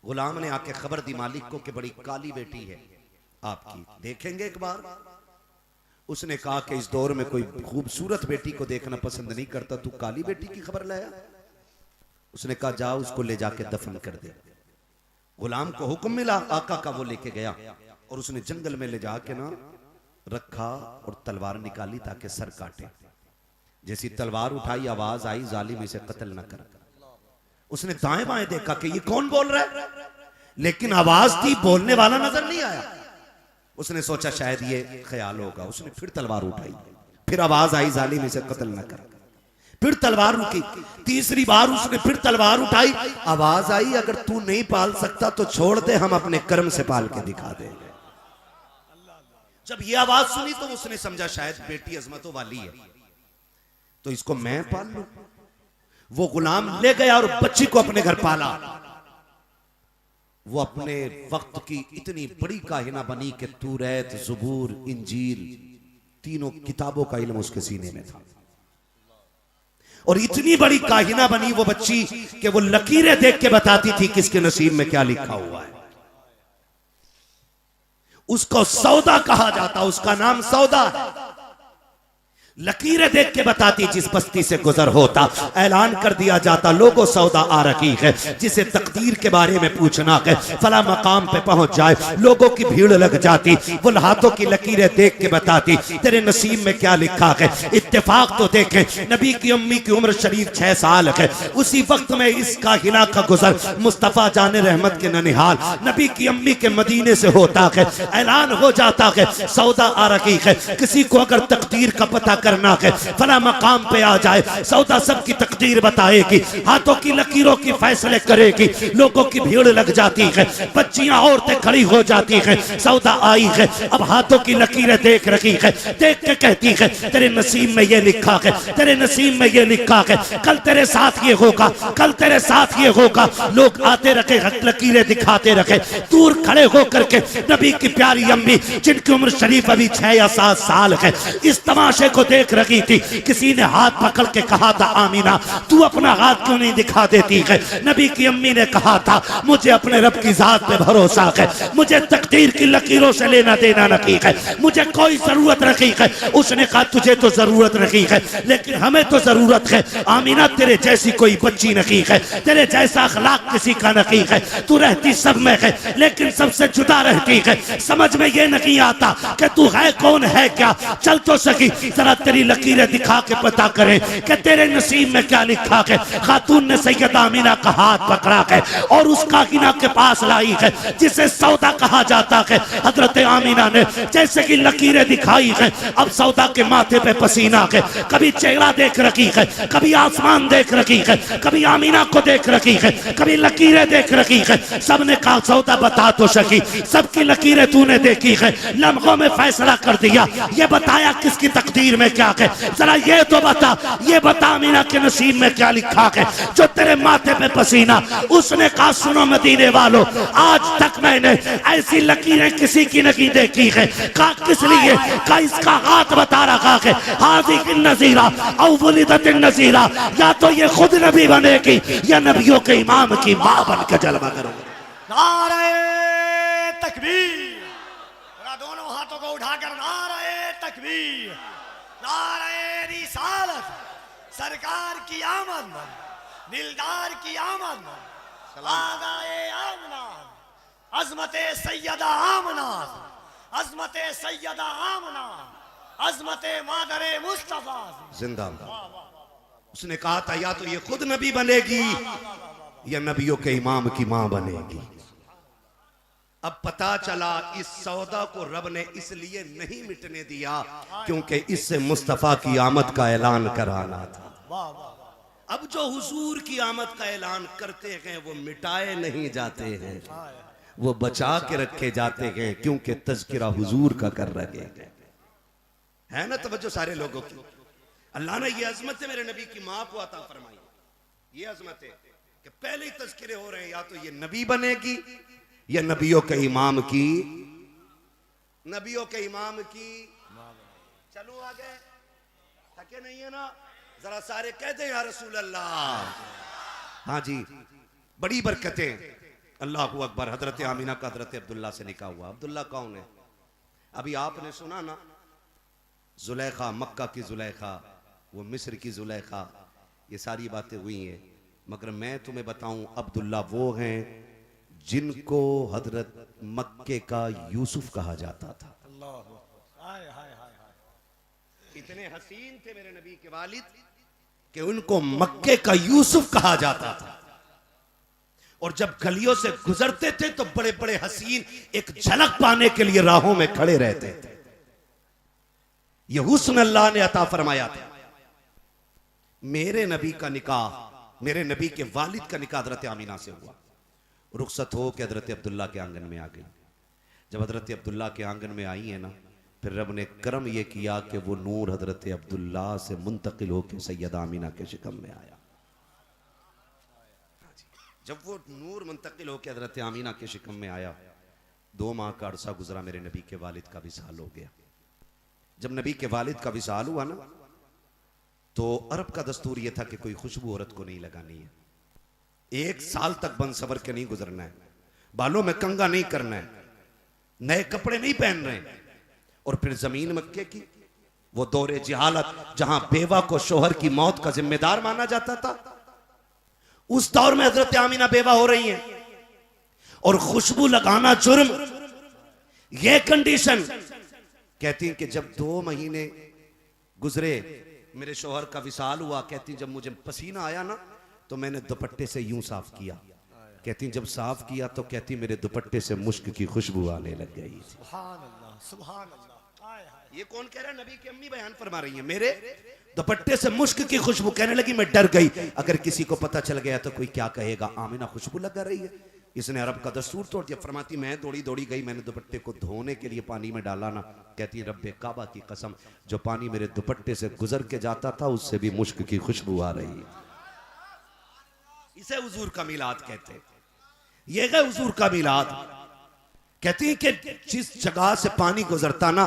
गुलाम ने आके खबर दी मालिक को कि बड़ी काली बेटी है आपकी, देखेंगे एक बार। उसने कहा कि इस दौर में कोई खूबसूरत बेटी को देखना पसंद नहीं करता, तू काली बेटी की खबर लाया। उसने कहा जा उसको ले जाके दफन कर दे। गुलाम को हुक्म मिला आका का, वो लेके गया और उसने जंगल में ले जाके ना रखा और तलवार निकाली ताकि सर काटे। जैसी तलवार उठाई आवाज आई जालिम इसे कत्ल न कर। उसने दाएं बाएं देखा कि ये कौन बोल रहा है, लेकिन आवाज थी, बोलने वाला नजर नहीं आया। उसने सोचा शायद ये ख्याल होगा। उसने फिर तलवार उठाई, फिर आवाज आई जालिम इसे कत्ल न कर। फिर तलवार रुकी, तीसरी बार उसने फिर तलवार उठाई, आवाज आई अगर तू नहीं पाल सकता तो छोड़ दे, हम अपने कर्म से पाल के दिखा देंगे। जब ये आवाज सुनी तो उसने समझा शायद बेटी अजमतों वाली है, तो इसको मैं पाल लूं। वो गुलाम ले गया और बच्ची को अपने घर पाला। वो अपने वक्त की इतनी बड़ी काहिना बनी कि तौरात, ज़बूर, इंजील तीनों किताबों का इल्म उसके सीने में था। और इतनी बड़ी काहिना बनी वो बच्ची कि वो लकीरें देख के बताती थी किसके नसीब में क्या लिखा हुआ है। उसको सौदा कहा जाता, उसका नाम सौदा है। लकीरें देख के बताती, जिस बस्ती से गुजर होता ऐलान कर दिया जाता, लोगों सौदा आ रही है, जिसे तकदीर के बारे में पूछना है फला मकाम पे पहुंच जाए। लोगों की भीड़ लग जाती, वो हाथों की लकीरें देख के बताती तेरे नसीब में क्या लिखा है। इत्तेफाक तो देखें, नबी की अम्मी की उम्र शरीफ 6 साल है। उसी वक्त में इस काहिना का गुजर मुस्तफा जाने रहमत के ननिहाल नबी की अम्मी के मदीने से होता है। ऐलान हो जाता है सौदा आ रही है। किसी को अगर तकदीर का पता करना है फला मकाम पे आ जाए, सौदा सबकी तकदीर बताएगी, हाथों की लकीरों की फैसले करेगी। लोगों की भीड़ लग जाती है, बच्चियां औरतें खड़ी हो जाती हैं। सौदा आई है, अब हाथों की लकीरें देख रही है, देख के कहती है तेरे नसीब में ये लिखा है, तेरे नसीब में ये लिखा है, कल तेरे साथ ये होगा, कल तेरे साथ ये होगा। लोग आते रखे, लकीरें दिखाते रखे, दूर खड़े होकर के नबी की प्यारी अम्मी जिनकी उम्र शरीफ अभी 6 या 7 साल है, इस तमाशे को देख रही थी। किसी ने हाथ पकड़ के कहा था आमीना तू अपना हाथ क्यों नहीं दिखा देती है। नबी की अम्मी ने कहा था मुझे अपने रब की जात पे भरोसा है, मुझे तकदीर की लकीरों से लेना देना नहीं है, मुझे कोई जरूरत नहीं है। उसने कहा तुझे तो जरूरत नहीं है, लेकिन हमें तो जरूरत है। आमीना तेरे जैसी कोई बच्ची नहीं है, तेरे जैसा अखलाक किसी का नहीं है। तू रहती सब में है लेकिन सबसे जुदा रहती है। समझ में ये नहीं आता कि तू है कौन है क्या। चल तो सकी जरा तेरी लकीरें दिखा के पता करें कि तेरे नसीब में क्या लिखा है। खातून ने सैयदा आमीना का हाथ पकड़ा है और उस काकिना के पास लाई है जिसे सौदा कहा जाता है। हजरत आमीना ने जैसे कि लकीरें दिखाई है, अब सौदा के माथे पे पसीना है, कभी चेहरा देख रखी है, कभी आसमान देख रखी है, कभी आमीना को देख रखी है, कभी लकीरें देख रखी है। सबने कहा सौदा बता तो सकी, सबकी लकीरें तूने देखी है, लम्हों में फैसला कर दिया, ये बताया किसकी तकदीर में क्या है। जरा ये तो बता, ये बता आमीना के नसीब में क्या लिखा है जो तेरे माथे पे पसीना। उसने कहा सुनो मदीने वालों, आज तक मैंने ऐसी लकीरें किसी की नहीं देखी है। कहा किस लिए? कहा इसका हाथ बता रहा है हाज़िह नज़ीरा औ वलिदत नज़ीरा, या तो ये खुद नबी बनेगी या नबियों के इमाम की मां बन के जलवा करोगे। नारे तकबीर, दोनों हाथों को उठाकर नारे तकबीर, नारे रिसालत, सरकार की आमद, दिलदार की आमद, आगाए आमना, अज़मते सैयदा आमना, अज़मते सैयदा आमना, अज़मते मादरे मुस्तफा जिंदाबाद। उसने कहा था या तो ये खुद नबी बनेगी या नबियों के इमाम की मां बनेगी। अब पता चला इस सौदा को रब ने इसलिए नहीं मिटने दिया क्योंकि इससे मुस्तफा की आमद का ऐलान कराना था। अब जो हुजूर की आमद का ऐलान करते हैं वो मिटाए नहीं जाते हैं, वो बचा के रखे जाते हैं क्योंकि तज़किरा हुजूर का कर रहे हैं। है ना तवज्जो सारे लोगों की। अल्लाह ने ये अजमत मेरे नबी की मां को अता फरमाई, ये अजमत है कि पहले ही तज़किरे हो रहे हैं, या तो ये नबी बनेगी या नबियों के इमाम की, नबियों के इमाम की। चलो आगे, थके नहीं है ना? जरा सारे कहते हैं या रसूल अल्लाह। हाँ जी, बड़ी बरकतें। अल्लाह अकबर। हजरत आमीना का हजरत अब्दुल्ला से निकाह हुआ। अब्दुल्ला कौन है? अभी आपने सुना ना, जुलेखा, मक्का की जुलेखा, वो मिस्र की जुलेखा, ये सारी बातें हुई हैं। मगर मैं तुम्हें बताऊं, अब्दुल्ला वो हैं जिनको हजरत मक्के का यूसुफ कहा जाता था। इतने हसीन थे मेरे नबी के वालिद कि उनको मक्के का यूसुफ कहा जाता था। और जब गलियों से गुजरते थे तो बड़े बड़े हसीन एक झलक पाने के लिए राहों में खड़े रहते थे। यह हुस्न अल्लाह ने अता फरमाया था। मेरे नबी का निकाह, मेरे नबी के वालिद का निकाह हजरत आमीना से हुआ। रुखसत हो के हजरत अब्दुल्ला के आंगन में आ गई। जब हजरत अब्दुल्ला के आंगन में आई है ना, फिर रब ने करम यह किया कि वो नूर हजरत अब्दुल्ला से मुंतकिल होकर सैयद आमीना के शिकम में आया। जब वो नूर मुंतकिल होकर हजरत आमीना के शिकम में आया, 2 माह का अरसा गुजरा, मेरे नबी के वालिद का विसाल हो गया। जब नबी के वालिद का विसाल हुआ ना, तो अरब का दस्तूर यह था कि कोई खुशबू औरत को नहीं लगानी है, 1 साल तक बन सबर के नहीं गुजरना है, बालों में कंगा नहीं करना है, नए कपड़े नहीं पहन रहे। और फिर जमीन मक्के की वो दौरे जिहालत, जहां बेवा को शोहर की मौत का जिम्मेदार माना जाता था, उस दौर में हजरत आमीना बेवा हो रही हैं और खुशबू लगाना जुर्म। यह कंडीशन कहती हैं कि जब 2 महीने गुजरे, मेरे शोहर का विसाल हुआ, कहती जब मुझे पसीना आया ना तो मैंने दुपट्टे से यूं साफ किया। कहती जब साफ किया तो कहती मेरे दुपट्टे से मुश्क की खुशबू आने लग गई। सुभान अल्लाह, सुभान अल्लाह। ये कौन कह रहा है? नबी की अम्मी बयान फरमा रही है, मेरे दुपट्टे से मुश्क की खुशबू। कहने लगी मैं डर गई, अगर किसी को पता चल गया तो कोई क्या कहेगा, आमीना खुशबू लगा रही है। इसने अरब का दस्तूर तोड़ दिया। फरमाती मैं दौड़ी दौड़ी गई, मैंने दुपट्टे को धोने के लिए पानी में डाला ना, कहती रब्बे काबा की कसम, जो पानी मेरे दुपट्टे से गुजर के जाता था उससे भी मुश्क की खुशबू आ रही है। इसे हुजूर का मिलाद कहते हैं। ये है हुजूर का मिलाद। कहती है कि जिस जगह से पानी गुजरता ना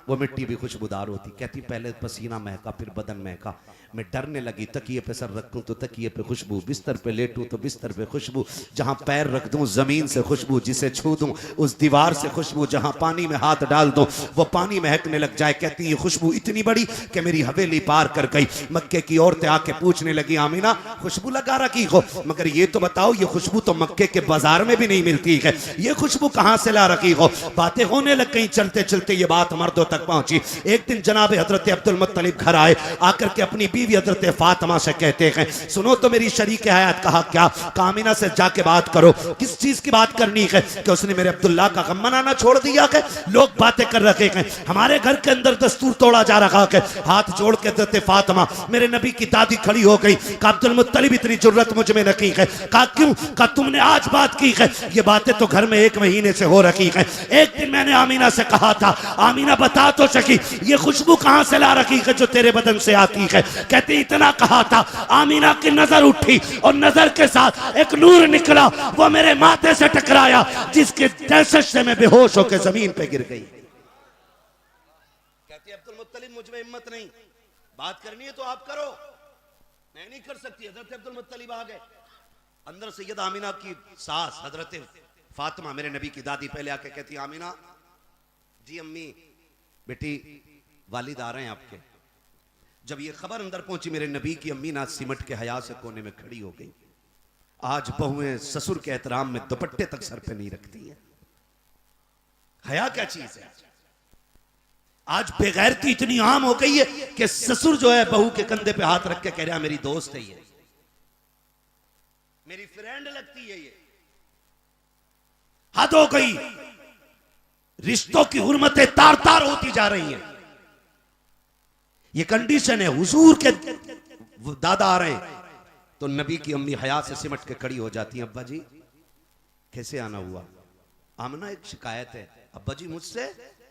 वो मिट्टी भी खुशबूदार होती। कहती पहले पसीना महका, फिर बदन महका, मैं डरने लगी, तकिए पे सर रखूं तो तकिए पे खुशबू, बिस्तर पे लेटूं तो बिस्तर पे खुशबू, जहां पैर रख दूं जमीन से खुशबू, जिसे छू दूं उस दीवार से खुशबू, जहां पानी में हाथ डाल दूं वो पानी महकने लग जाए। कहती ये खुशबू इतनी बड़ी कि मेरी हवेली पार कर गई। मक्के की औरतें आके पूछने लगी आमीना खुशबू लगा रखी हो, मगर ये तो बताओ ये खुशबू तो मक्के के बाजार में भी नहीं मिलती है, ये खुशबू कहां से ला रखी हो। बातें होने लग गई। चलते चलते ये बात मर्दों तक पहुंची। एक दिन जनाब हजरत अब्दुल मुत्तलिब घर आए, आकर के अपनी बीवी हजरत फातिमा से कहते हैं सुनो तो मेरी शरीक हयात। कहा क्या? आमीना से जाके बात करो। किस चीज की बात करनी है? कि उसने मेरे अब्दुल्ला का गम मनाना छोड़ दिया है, लोग बातें कर रखे हैं, हमारे घर के अंदर दस्तूर तोड़ा जा रहा है। हाथ जोड़ के हजरत फातिमा मेरे नबी की दादी खड़ी हो गई। कहा अब्दुल मुत्तलिब इतनी जुर्रत मुझ में न की है। कहा क्यों? कहा तुमने आज बात की है, ये बातें तो घर में 1 महीने से हो रखी है। एक दिन मैंने आमीना से कहा था आमीना बता तो सकी ये खुशबू कहां से ला रखी है जो तेरे बदन से आती है। कहती इतना कहा था, आमीना की नजर उठी और नजर के साथ एक नूर निकला, वो मेरे माथे से टकराया, जिसके दहशत से मैं बेहोश होकर जमीन पे गिर गई। कहती अब्दुल मुत्तलिब मुझ में हिम्मत नहीं, बात करनी है तो आप करो, मैं नहीं कर सकती। हजरत अब्दुल मुत्तलिब आ गए। अंदर सैयद आमीना की सास हजरत फातिमा मेरे नबी की दादी पहले आके कहती आमीना जी अम्मी बेटी वालिद आ रहे हैं आपके। जब ये खबर अंदर पहुंची मेरे नबी की अम्मी ना सिमट के हया से कोने में खड़ी हो गई। आज बहुएं ससुर के एहतराम में दुपट्टे तक सर पे नहीं रखती है। हया क्या चीज है? आज बेगैरती इतनी आम हो गई है कि ससुर जो है बहू के कंधे पे हाथ रख के कह रहा मेरी दोस्त है, ये मेरी फ्रेंड लगती है, ये हद हो गई। रिश्तों की हुर्मतें तार तार होती जा रही हैं। ये कंडीशन है। हुजूर के दादा आ रहे हैं तो नबी की अम्मी हया से सिमट के खड़ी हो जाती हैं। अब्बा जी कैसे आना हुआ? आमना एक शिकायत है। अब्बा जी मुझसे?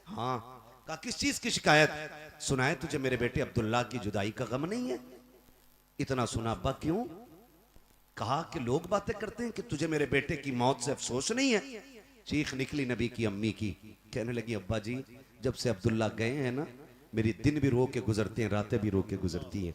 हाँ। कहा किस चीज की शिकायत? सुना है तुझे मेरे बेटे अब्दुल्ला की जुदाई का गम नहीं है? इतना सुना। अब्बा क्यों? कहा कि लोग बातें करते हैं कि तुझे मेरे बेटे की मौत से अफसोस नहीं है। चीख निकली नबी की अम्मी की। कहने लगी अब्बा जी जब से अब्दुल्ला गए हैं ना मेरी दिन भी रो के गुजरते हैं, रातें भी रो के गुजरती हैं।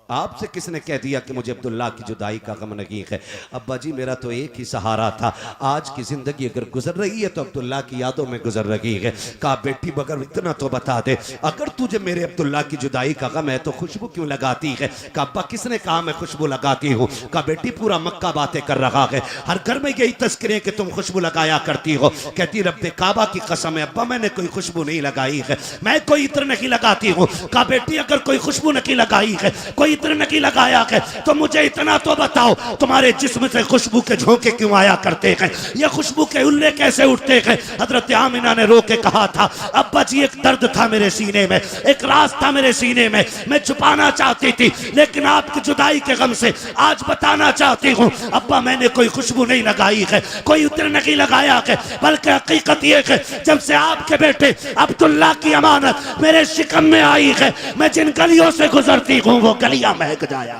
आपसे किसने कह दिया कि मुझे अब्दुल्ला की जुदाई का गम नहीं है? अब्बा जी मेरा तो एक ही सहारा था, आज की जिंदगी अगर गुजर रही है तो अब्दुल्ला की यादों में गुजर रही है। कहा बेटी मगर इतना तो बता दे, अगर तुझे मेरे अब्दुल्ला की जुदाई का गम है तो खुशबू क्यों लगाती है? कहा अब्बा किसने कहा मैं खुशबू लगाती हूँ? कहा बेटी पूरा मक्का बातें कर रहा है, हर घर में यही तस्करे कि तुम खुशबू लगाया करती हो। कहती रब्बे काबा की कसम है अब्बा मैंने कोई खुशबू नहीं लगाई है, मैं कोई इत्र नहीं लगाती हूँ। कहा बेटी अगर कोई खुशबू नहीं लगाई है, कोई इत्र नहीं लगाया है तो मुझे इतना तो बताओ तुम्हारे जिस्म से खुशबू के झोंके क्यों आया करते हैं, ये खुशबू के उल्ले कैसे उठते हैं। हजरत आमिना ने रो के कहा था अब्बा जी एक दर्द था मेरे सीने में, एक राज था मेरे सीने में, मैं छुपाना चाहती थी लेकिन आपकी जुदाई के गम से आज बताना चाहती हूँ। अब्बा मैंने कोई खुशबू नहीं लगाई है, कोई इत्र नहीं लगाया है, बल्कि हकीकत ये है जब से आपके बेटे अब्दुल्ला की अमानत मेरे शिकम में आई है, मैं जिन गलियों से गुजरती हूँ वो गलियां महक जाया।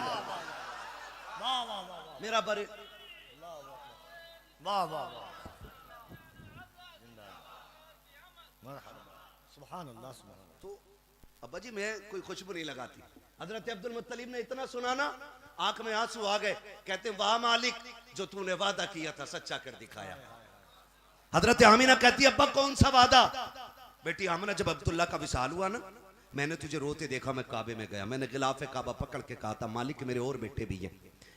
मेरा बड़े वाह वाह सुभान अल्लाह। तो अब्बा जी मैं कोई खुशबू नहीं लगाती। हजरत अब्दुल मुत्तलिब ने इतना सुना ना आंख में आंसू आ गए, कहते वाह मालिक जो तूने वादा किया था सच्चा कर दिखाया। हजरत आमिना कहती अब्बा कौन सा वादा। बेटी आमिना जब अब्दुल्ला का विसाल हुआ ना मैंने तुझे रोते देखा, मैं काबे में गया, मैंने गिलाफे काबा पकड़ के कहा था मालिक मेरे और बेटे भी हैं,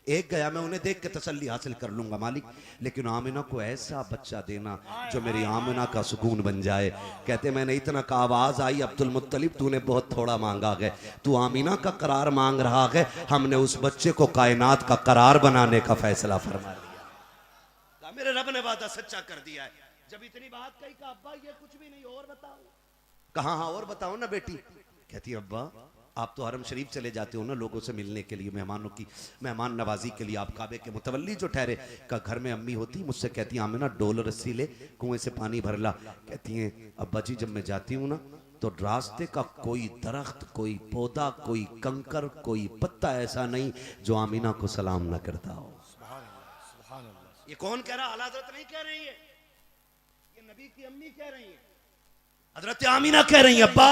एक गया मैं उन्हें देख के तसल्ली हासिल कर लूंगा मालिक, लेकिन आमिना को ऐसा बच्चा देना जो मेरी आमिना का सुकून बन जाए। कहते मैंने इतना का आवाज आई अब्दुल मुत्तलिब तूने बहुत थोड़ा मांगा है, तू आमिना का करार मांग रहा है, हमने उस बच्चे को कायनात का करार बनाने का फैसला फरमा लिया। मेरे रब ने वादा सच्चा कर दिया है। जब इतनी बात कही का अब्बा ये कुछ भी नहीं और बताओ, कहा हाँ और बताओ ना बेटी। कहती अब्बा आप तो हरम शरीफ चले जाते हो ना लोगों से मिलने के लिए, मेहमानों की मेहमान नवाजी के लिए, आप काबे के मुतवल्ली जो ठहरे का घर में अम्मी होती मुझसे कहती आमिना डोल रस्सी ले कुएं से पानी भर ला। कहती हैं अब्बा जी जब मैं जाती हूँ ना तो रास्ते का कोई दरख्त कोई पौधा कोई कंकर कोई पत्ता ऐसा नहीं जो आमिना को सलाम न करता हो। ये कौन कह रहा, आला हज़रत नहीं कह रही है, ये नबी की अम्मी कह रही है, हजरत आमिना कह रही है अब्बा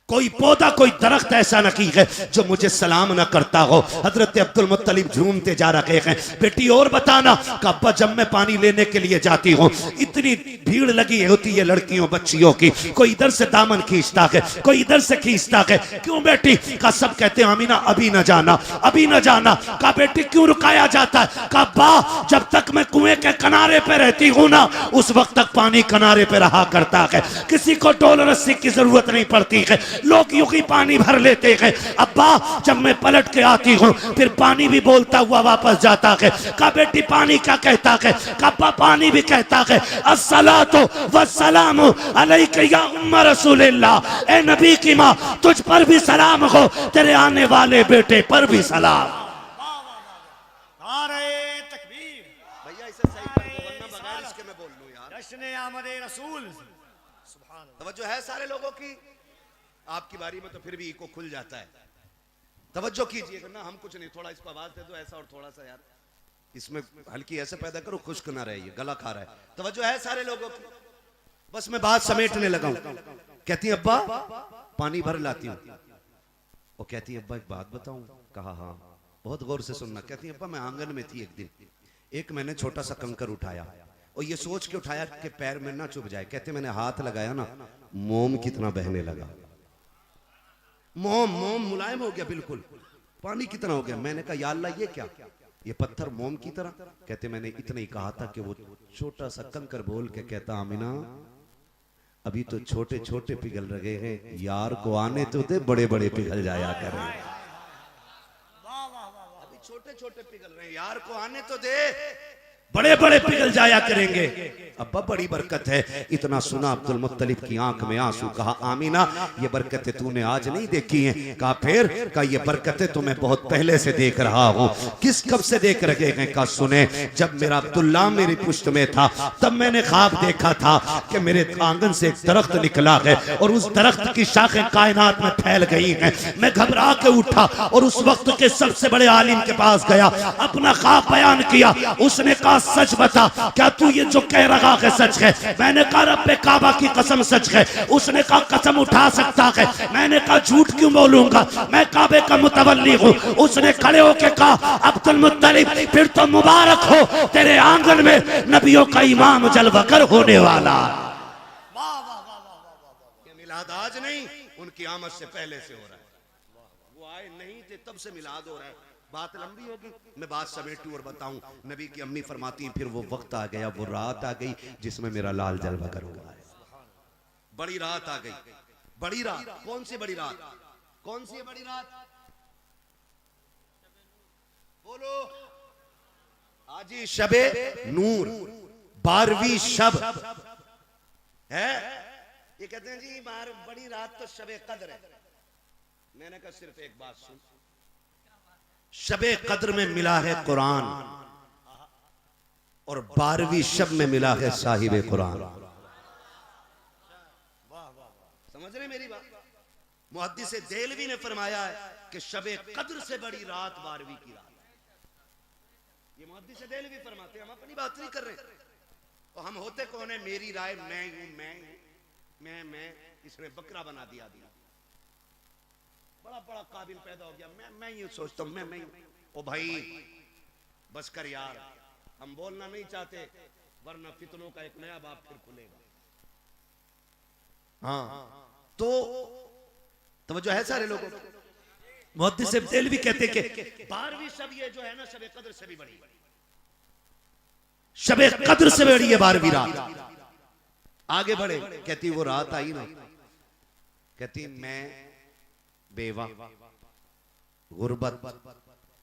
कोई पौधा कोई दरख्त ऐसा नहीं है जो मुझे सलाम ना करता हो। हजरत अब्दुल मुत्तलिब झूमते जा रहे हैं, बेटी और बताना। अब्बा जब मैं पानी लेने के लिए जाती हूँ इतनी भीड़ लगी होती है लड़कियों बच्चियों की, कोई इधर से दामन खींचता है कोई इधर से खींचता है। क्यों बेटी? का सब कहते हैं आमिना अभी न जाना अभी न जाना। का बेटी क्यों रुकाया जाता है? का अब्बा जब तक मैं कुएं के किनारे पे रहती हूँ ना उस वक्त तक पानी किनारे पे रहा करता है, किसी को डोल रस्सी की जरूरत नहीं पड़ती है, लोग यूं ही पानी भर लेते हैं। अब्बा जब मैं पलट के आती हूँ फिर पानी भी बोलता हुआ वापस जाता है। का बेटी पानी क्या कहता है? कब्बा पानी भी कहता है अस्सलातु वस्सलामु अलैका या उम्म रसूलिल्लाह, ए नबी की माँ तुझ पर भी सलाम हो, तेरे आने वाले बेटे पर भी सलाम। नारे तकबीर, भैया इसे सही कर दो वरना बगैर इसके मैं बोल लूं यार। जश्न आमद रसूल। सुभान अल्लाह। तवज्जो है सारे लोगों की, आपकी बारी में तो फिर भी इको खुल जाता है। तवज्जो कीजिएगा ना, हम कुछ नहीं, थोड़ा इसको आवाज दे दो ऐसा और थोड़ा सा यार इसमें हल्की ऐसे पैदा करो खुश्क ना रहे, ये गला खा रहा है। तवज्जो है सारे लोगों की, बस मैं बात समेटने लगा हूं। कहती है अब्बा पानी भर लाती हूँ। वो कहती है अब्बा एक बात बताऊं? कहा हाँ बहुत गौर से सुनना। कहती है अब्बा मैं आंगन में थी एक दिन, एक मैंने छोटा सा कंकर उठाया और ये सोच के उठाया कि पैर में ना चुभ जाए। कहते मैंने हाथ लगाया ना मोम कितना बहने लगा, मोम मोम मुलायम हो गया बिल्कुल, पानी कितना हो गया। मैंने कहा या अल्लाह ये क्या, ये पत्थर मोम की तरह? कहते मैंने इतना ही कहा था कि वो छोटा सा कंकर बोल के कहता आमिना अभी तो छोटे छोटे पिघल रहे हैं, यार को आने तो दे बड़े बड़े पिघल जाया करें। अभी छोटे छोटे पिघल रहे हैं, यार को आने तो दे बड़े बड़े पिघल जाया करेंगे। अब्बा बड़ी बरकत है। इतना सुना अब्दुल मुत्तलिब की आंख में आंसू। कहा आमीना ये बरकतें तूने आज नहीं देखी हैं? कहा फिर? कहा ये बरकतें तो मैं बहुत पहले से देख रहा हूँ। किस कब से देख रहे हैं? कहा सुने, जब मेरा अब्दुल्ला मेरी पुश्त में था तब मैंने ख्वाब देखा था कि मेरे आंगन से एक दरख्त निकला है और उस दरख्त की शाखें कायनात में फैल गई हैं। मैं घबरा के उठा और उस वक्त के सबसे बड़े आलिम के पास गया, अपना ख्वाब बयान किया। उसने कहा सच बता, क्या तू ये जो कह रहा है सच है? मैंने कहा रब्बे काबा की कसम सच है। उसने कहा कसम उठा सकता है? मैंने कहा झूठ क्यों बोलूंगा, मैं काबे का मुतवल्ली हूँ। उसने खड़े होकर कहा अब्दुल मुत्तलिब फिर तो मुबारक हो, तेरे आंगन में नबियों का इमाम जलवागर होने वाला। ये मिलाद आज नहीं, उनकी आमद से पहले से हो रहा है। वो आए नहीं थे तब से मिलाद हो रहा है। बात लंबी होगी, मैं बात समेटूं और बताऊं। नबी की अम्मी फरमाती हैं फिर वो वक्त आ गया, वो रात आ गई जिसमें मेरा लाल जलवा करूंगा। बड़ी रात आ गई, बड़ी रात। कौन सी बड़ी रात? कौन सी बड़ी रात? बोलो आज ही शबे नूर 12वीं शब है। ये कहते हैं जी बड़ी रात तो शबे कद्र है। मैंने कहा सिर्फ एक बात सुन, शबे कद्र में मिला है कुरान और 12वीं शब में मिला है साहिबे कुरान। समझ रहे मेरी बात? मुहद्दिस देलवी ने फरमाया है कि शबे कद्र से बड़ी रात 12वीं की रात। ये मुहद्दिस देलवी फरमाते हैं, हम अपनी बात नहीं कर रहे। और हम होते कौन है? मेरी राय मैं हूं, मैं इसने बकरा बना दिया। बड़ा काबिल पैदा हो गया, मैं ये सोचता हूं मैं ओ भाई बस कर यार, हम बोलना नहीं चाहते वरना फितनों का एक नया बाब फिर खुलेगा। हाँ तो तवज्जो है सारे लोगों को। मुहद्दिस देलवी कहते कि 12वीं शब ये जो है ना शबे कद्र से भी बड़ी, शबे कद्र से बड़ी है 12वीं रात। आगे बढ़े, कहती वो रात आई ना, कहती मैं बेवा, गुर्बत,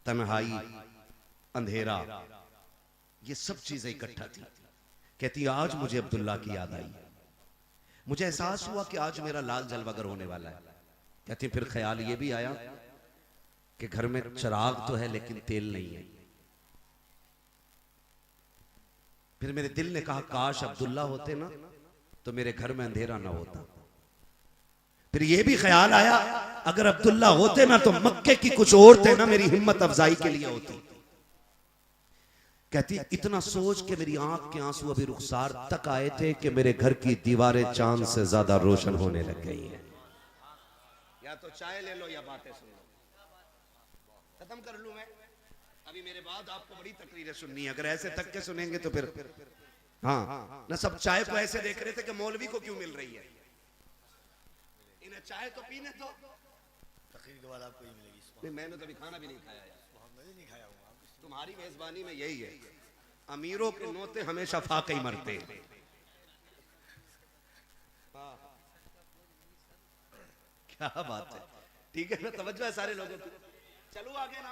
तन्हाई, अंधेरा, ये सब चीजें इकट्ठा थी। कहती आज मुझे अब्दुल्ला की याद आई, मुझे एहसास हुआ कि आज मेरा लाल जलवागर होने वाला है। कहती फिर ख्याल ये भी आया कि घर में चिराग तो है लेकिन तेल नहीं है। फिर मेरे दिल ने कहा काश अब्दुल्ला होते ना तो मेरे घर में अंधेरा ना होता। फिर यह भी ख्याल आया अगर अब्दुल्ला होते ना तो मक्के की कुछ औरतें ना मेरी हिम्मत अफजाई के लिए होती। कहती इतना सोच के मेरी आंख के आंसू अभी रुखसार तक आए थे कि मेरे घर की दीवारें चांद से ज्यादा रोशन होने लग गई हैं। या तो चाय ले लो या बातें सुन लो। खत्म कर लूं मैं, अभी मेरे बाद आपको बड़ी तकरीरें सुननी है। अगर ऐसे तक के सुनेंगे तो फिर हाँ ना, सब चाय को ऐसे देख रहे थे कि मौलवी को क्यों मिल रही है। इन्हें चाय तो पीने दो, तकरीर के बाद आपको ही मिलेगी। मैंने तो अभी खाना भी नहीं खाया यार। नहीं खाया हुआ। तुम्हारी मेजबानी में यही है, अमीरों के नोते हमेशा फाके ही मरते हैं। क्या बात है, ठीक है ना, तवज्जो है सारे लोगों की। चलो आगे ना,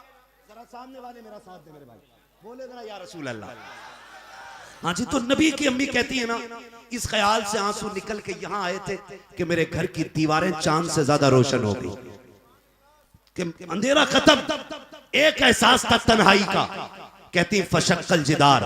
जरा सामने वाले मेरा साथ दे मेरे भाई, बोले जरा या रसूल अल्लाह। हाँ जी, तो नबी की अम्मी कहती है ना, इस ख्याल से आंसू निकल के यहाँ आए थे कि मेरे घर की दीवारें चांद से ज्यादा रोशन हो गई, कि अंधेरा खत्म। एक एहसास था तन्हाई का। कहती फशक्कल जिदार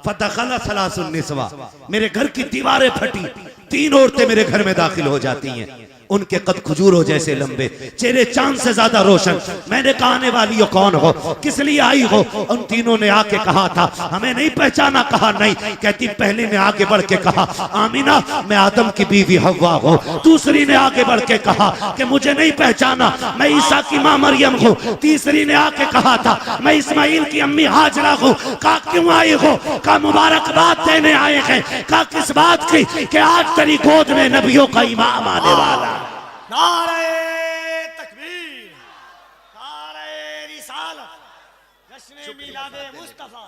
फदखला सलासुन निसवा, मेरे घर की दीवारें फटी, 3 औरतें मेरे घर में दाखिल हो जाती हैं। उनके कद खजूरों जैसे लंबे, चेहरे चांद से ज्यादा रोशन। मैंने कहा आने वाली हो कौन हो, किस लिए आई हो? उन तीनों ने आके कहा था हमें नहीं पहचाना। कहा नहीं। कहती पहले ने आगे बढ़ के कहा आमीना मैं आदम की बीवी हव्वा हूँ। दूसरी ने आगे बढ़ के कहा कि मुझे नहीं पहचाना, मैं ईसा की माँ मरियम हूँ। तीसरी ने आके कहा था मैं इस्माइल की अम्मी हाजरा हूँ। कहा क्यों आए हो? कहा मुबारकबाद देने आए हैं। कहा किस बात की? कि आज तेरी गोद में नबियों का इमाम आने वाला। नारे तकबीर, नारे रिसालत, जश्न मिलादे मुस्तफा,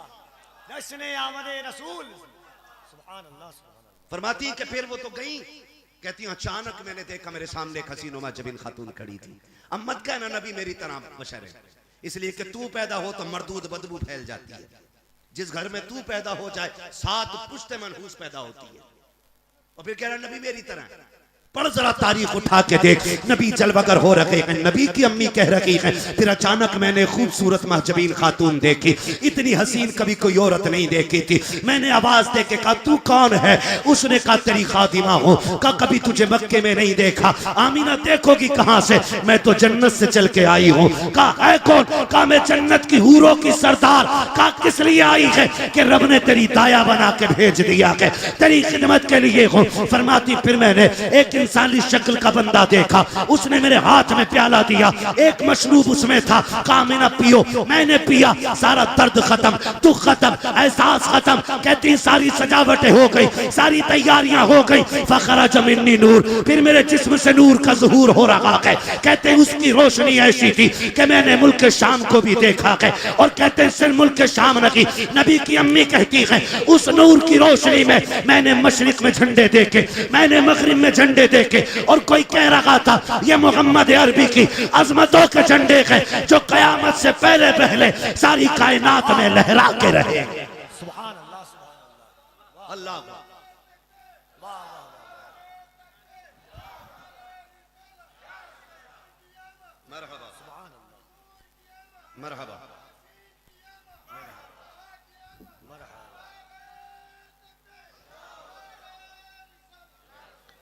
जश्न आमदे रसूल। सुभान अल्लाह, सुभान अल्लाह। फरमाती कि फिर वो तो गई। कहती अचानक मैंने देखा मेरे सामने एक हसीनुमा जबीन खातून खड़ी थी। अब मत कहना नबी मेरी तरह बशर है, इसलिए कि तू पैदा हो तो मरदूद बदबू फैल जाती है। जिस घर में तू पैदा हो जाए 7 पुश्ते मनहूस पैदा होती है। और फिर कह रहा नबी मेरी तरह। पढ़ जरा तारीख उठा के देख, नबी जलवागर हो रखे हैं, नबी की अम्मी कह रही है। फिर अचानक मैंने खूबसूरत महजबीन खातून देखी, इतनी हसीन कभी कोई औरत नहीं देखी थी। मैंने आवाज दे के कहा तू कौन है? उसने कहा तेरी खादिमा हो। कहा कभी तुझे मक्के में नहीं देखा। आमीना देखोगी कहां से? मैं तो जन्नत से चल के आई हूँ। कहा है कौन? कहा मैं जन्नत की हूरों की सरदार। कहा किस लिए आई है? कि रब ने तेरी दाया बना के भेज दिया है, तेरी खिदमत के लिए हो। फरमाती फिर मैंने एक इंसानी शक्ल का बंदा देखा, उसने मेरे हाथ में प्याला दिया, एक मशरूब उसमें था। कहा आमीना पियो। मैंने पिया, सारा दर्द खत्म, दुख खत्म, एहसास खत्म। कहती सारी सजावटें हो गई, सारी तैयारियां हो गई। फखरज मिन्नी नूर, फिर मेरे जिस्म से नूर का ज़ुहूर हो रहा है। कहते उसकी रोशनी ऐसी थी कि मैंने मुल्क शाम को भी देखा है। और कहते सिर्फ मुल्क शाम नहीं, नबी की अम्मी कहती है उस नूर की रोशनी में मैंने मशरिक में झंडे देखे, मैंने मगरिब में झंडे दे के, और कोई कह रहा था ये मोहम्मद अरबी की अजमतों के झंडे हैं जो कयामत से पहले पहले सारी कायनात में लहरा के रहेंगे। सुभान अल्लाह, सुभान अल्लाह मरहबा मरहबा।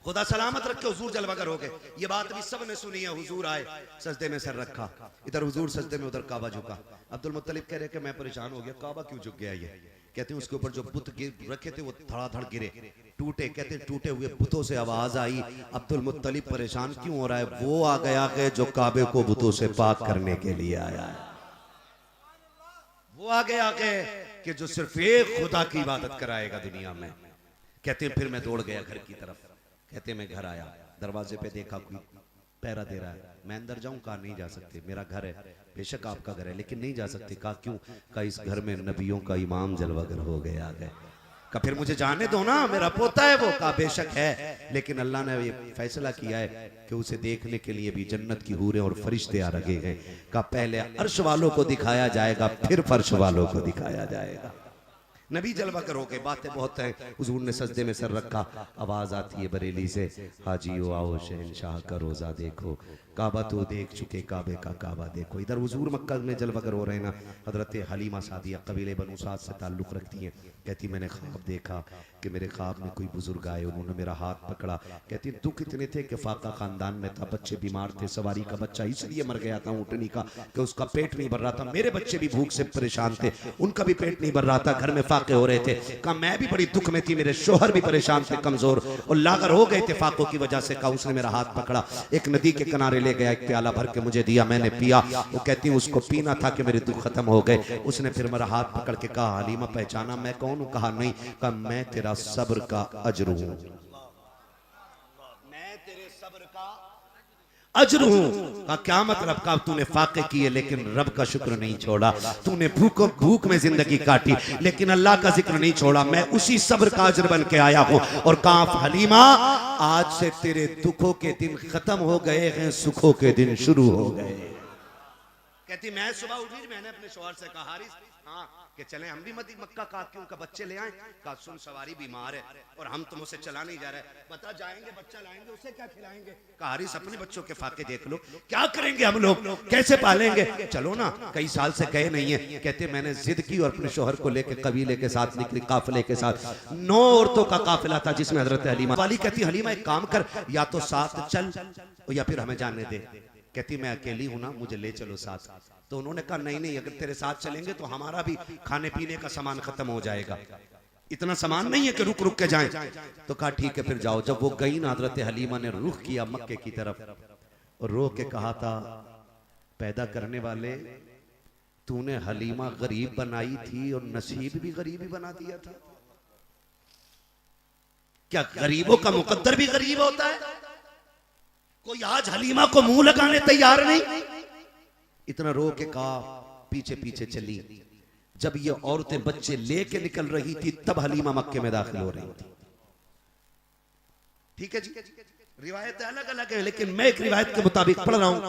खुदा सलामत रखे, हुजूर जलवागर हो गए। ये बात भी सब ने सुनी है। हुजूर आए, सजदे में सर रखा, इधर हुजूर सजदे में, उधर काबा झुका। अब्दुल मुत्तलिब कह रहे कि मैं परेशान हो गया, काबा क्यों झुक गया ये? कहते हैं उसके ऊपर जो बुत रखे थे वो धड़ाधड़ गिरे, टूटे। कहते हैं टूटे हुए बुतों से आवाज आई। अब्दुल मुत्तलिब परेशान क्यों हो रहा है? वो आ गया है जो काबे को बुतों से पाक करने के लिए आया है। वो आ गया कि जो सिर्फ एक खुदा की इबादत कराएगा दुनिया में। कहते हैं फिर मैं दौड़ गया घर की तरफ। कहते मैं घर आया, दरवाजे पे देखा कोई पहरा दे रहा है। मैं अंदर जाऊं? कहा नहीं जा सकते, मेरा घर है। बेशक आपका घर है लेकिन नहीं जा सकते। कहा क्यों? कहा इस घर में नबियों का इमाम जलवागर हो गया है। कहा फिर मुझे जाने दो ना, मेरा पोता है वो। कहा बेशक है लेकिन अल्लाह ने ये फैसला किया है कि उसे देखने के लिए भी जन्नत की हूरें और फरिश्ते आ रखे हैं। कहा पहले अर्श वालों को दिखाया जाएगा, फिर फर्श वालों को दिखाया जाएगा। नबी जलवागर हो गए। बातें बहुत है। हुजूर ने सजदे में सर रखा, आवाज आती है बरेली से, हाजियो आओ शहनशाह का रोजा देखो, काबा तो देख चुके, काबे का काबा देखो। इधर हुजूर मक्का में जलवागर हो रहे हैं ना। हजरत हलीमा सादिया कबीले बनु साद से ताल्लुक रखती हैं। कहती मैंने ख्वाब देखा कि मेरे ख्वाब में कोई बुजुर्ग आए, उन्होंने मेरा हाथ पकड़ा। कहती दुख इतने थे कि फाका खानदान में था, बच्चे बीमार थे, सवारी का बच्चा इसलिए मर गया था ऊँटनी का कि उसका पेट नहीं भर रहा था। मेरे बच्चे भी भूख से परेशान थे, उनका भी पेट नहीं भर रहा था, घर में फाके हो रहे थे। कहा मैं भी बड़ी दुख में थी, मेरे शोहर भी परेशान थे, कमजोर और लागर हो गए थे फाकों की वजह से। कहा उसने मेरा हाथ पकड़ा, एक नदी के किनारे ले गया, एक प्याला भर के मुझे दिया, मैंने पिया। वो कहती हूँ उसको पीना था कि मेरे दुख खत्म हो गए। उसने फिर मेरा हाथ पकड़ के कहा हलीमा पहचाना मैं कौन हूँ? कहा नहीं। कहा मैं तेरा सब्र का अजर हूँ, मैं तेरे सब्र का अजर हूँ। कहा क्या मतलब? कहा तूने फाके किए लेकिन रब का शुक्र नहीं छोड़ा, तूने भूख में जिंदगी काटी लेकिन अल्लाह का जिक्र नहीं छोड़ा, मैं उसी सब्र का अजर बन के आया हूँ। और कहा हलीमा आज से तेरे दुखों के दिन खत्म हो गए हैं, सुखों के दिन शुरू हो गए। कहती मैं सुबह उठी, मैंने अपने शौहर से कहा हारिस हाँ कि चलें हम भी मक्का। कहा क्यों? का बच्चे ले आए। कहा सुन सवारी बीमार है और हम तुम उसे चला नहीं जा रहे, बता जाएंगे बच्चा लाएंगे, उसे क्या खिलाएंगे? कहा हारिस अपने बच्चों के फाके देख लो, क्या करेंगे हम लोग, कैसे पालेंगे? चलो ना, कई साल से गए नहीं है। कहते मैंने जिद की और अपने शोहर को लेकर कबीले के साथ निकली, काफिले के साथ। 9 औरतों का काफिला था जिसमें हजरत हलीमा वाली। कहती हलीमा एक काम कर, या तो साथ चल या फिर हमें जाने दे। कहती मैं अकेली हूं ना, मुझे ले चलो साथ। तो उन्होंने कहा नहीं नहीं, अगर तेरे साथ चलेंगे तो हमारा भी खाने पीने का सामान खत्म हो जाएगा, इतना सामान नहीं है कि रुक रुक के जाएं। तो कहा ठीक है फिर जाओ। जब वो गई ना, हजरत हलीमा ने रुख किया मक्के की तरफ और रो के कहा था पैदा करने वाले तूने हलीमा गरीब बनाई थी और नसीब भी गरीब ही बना दिया था। क्या गरीबों का मुकद्दर भी गरीब होता है? कोई आज हलीमा को मुंह लगाने तैयार नहीं। इतना रो के कहा, पीछे पीछे चली। जब ये औरतें बच्चे लेके निकल रही थी तब हलीमा मक्के में दाखिल हो रही थी। ठीक है जी, रिवायत अलग अलग है लेकिन मैं एक रिवायत के मुताबिक पढ़ रहा हूं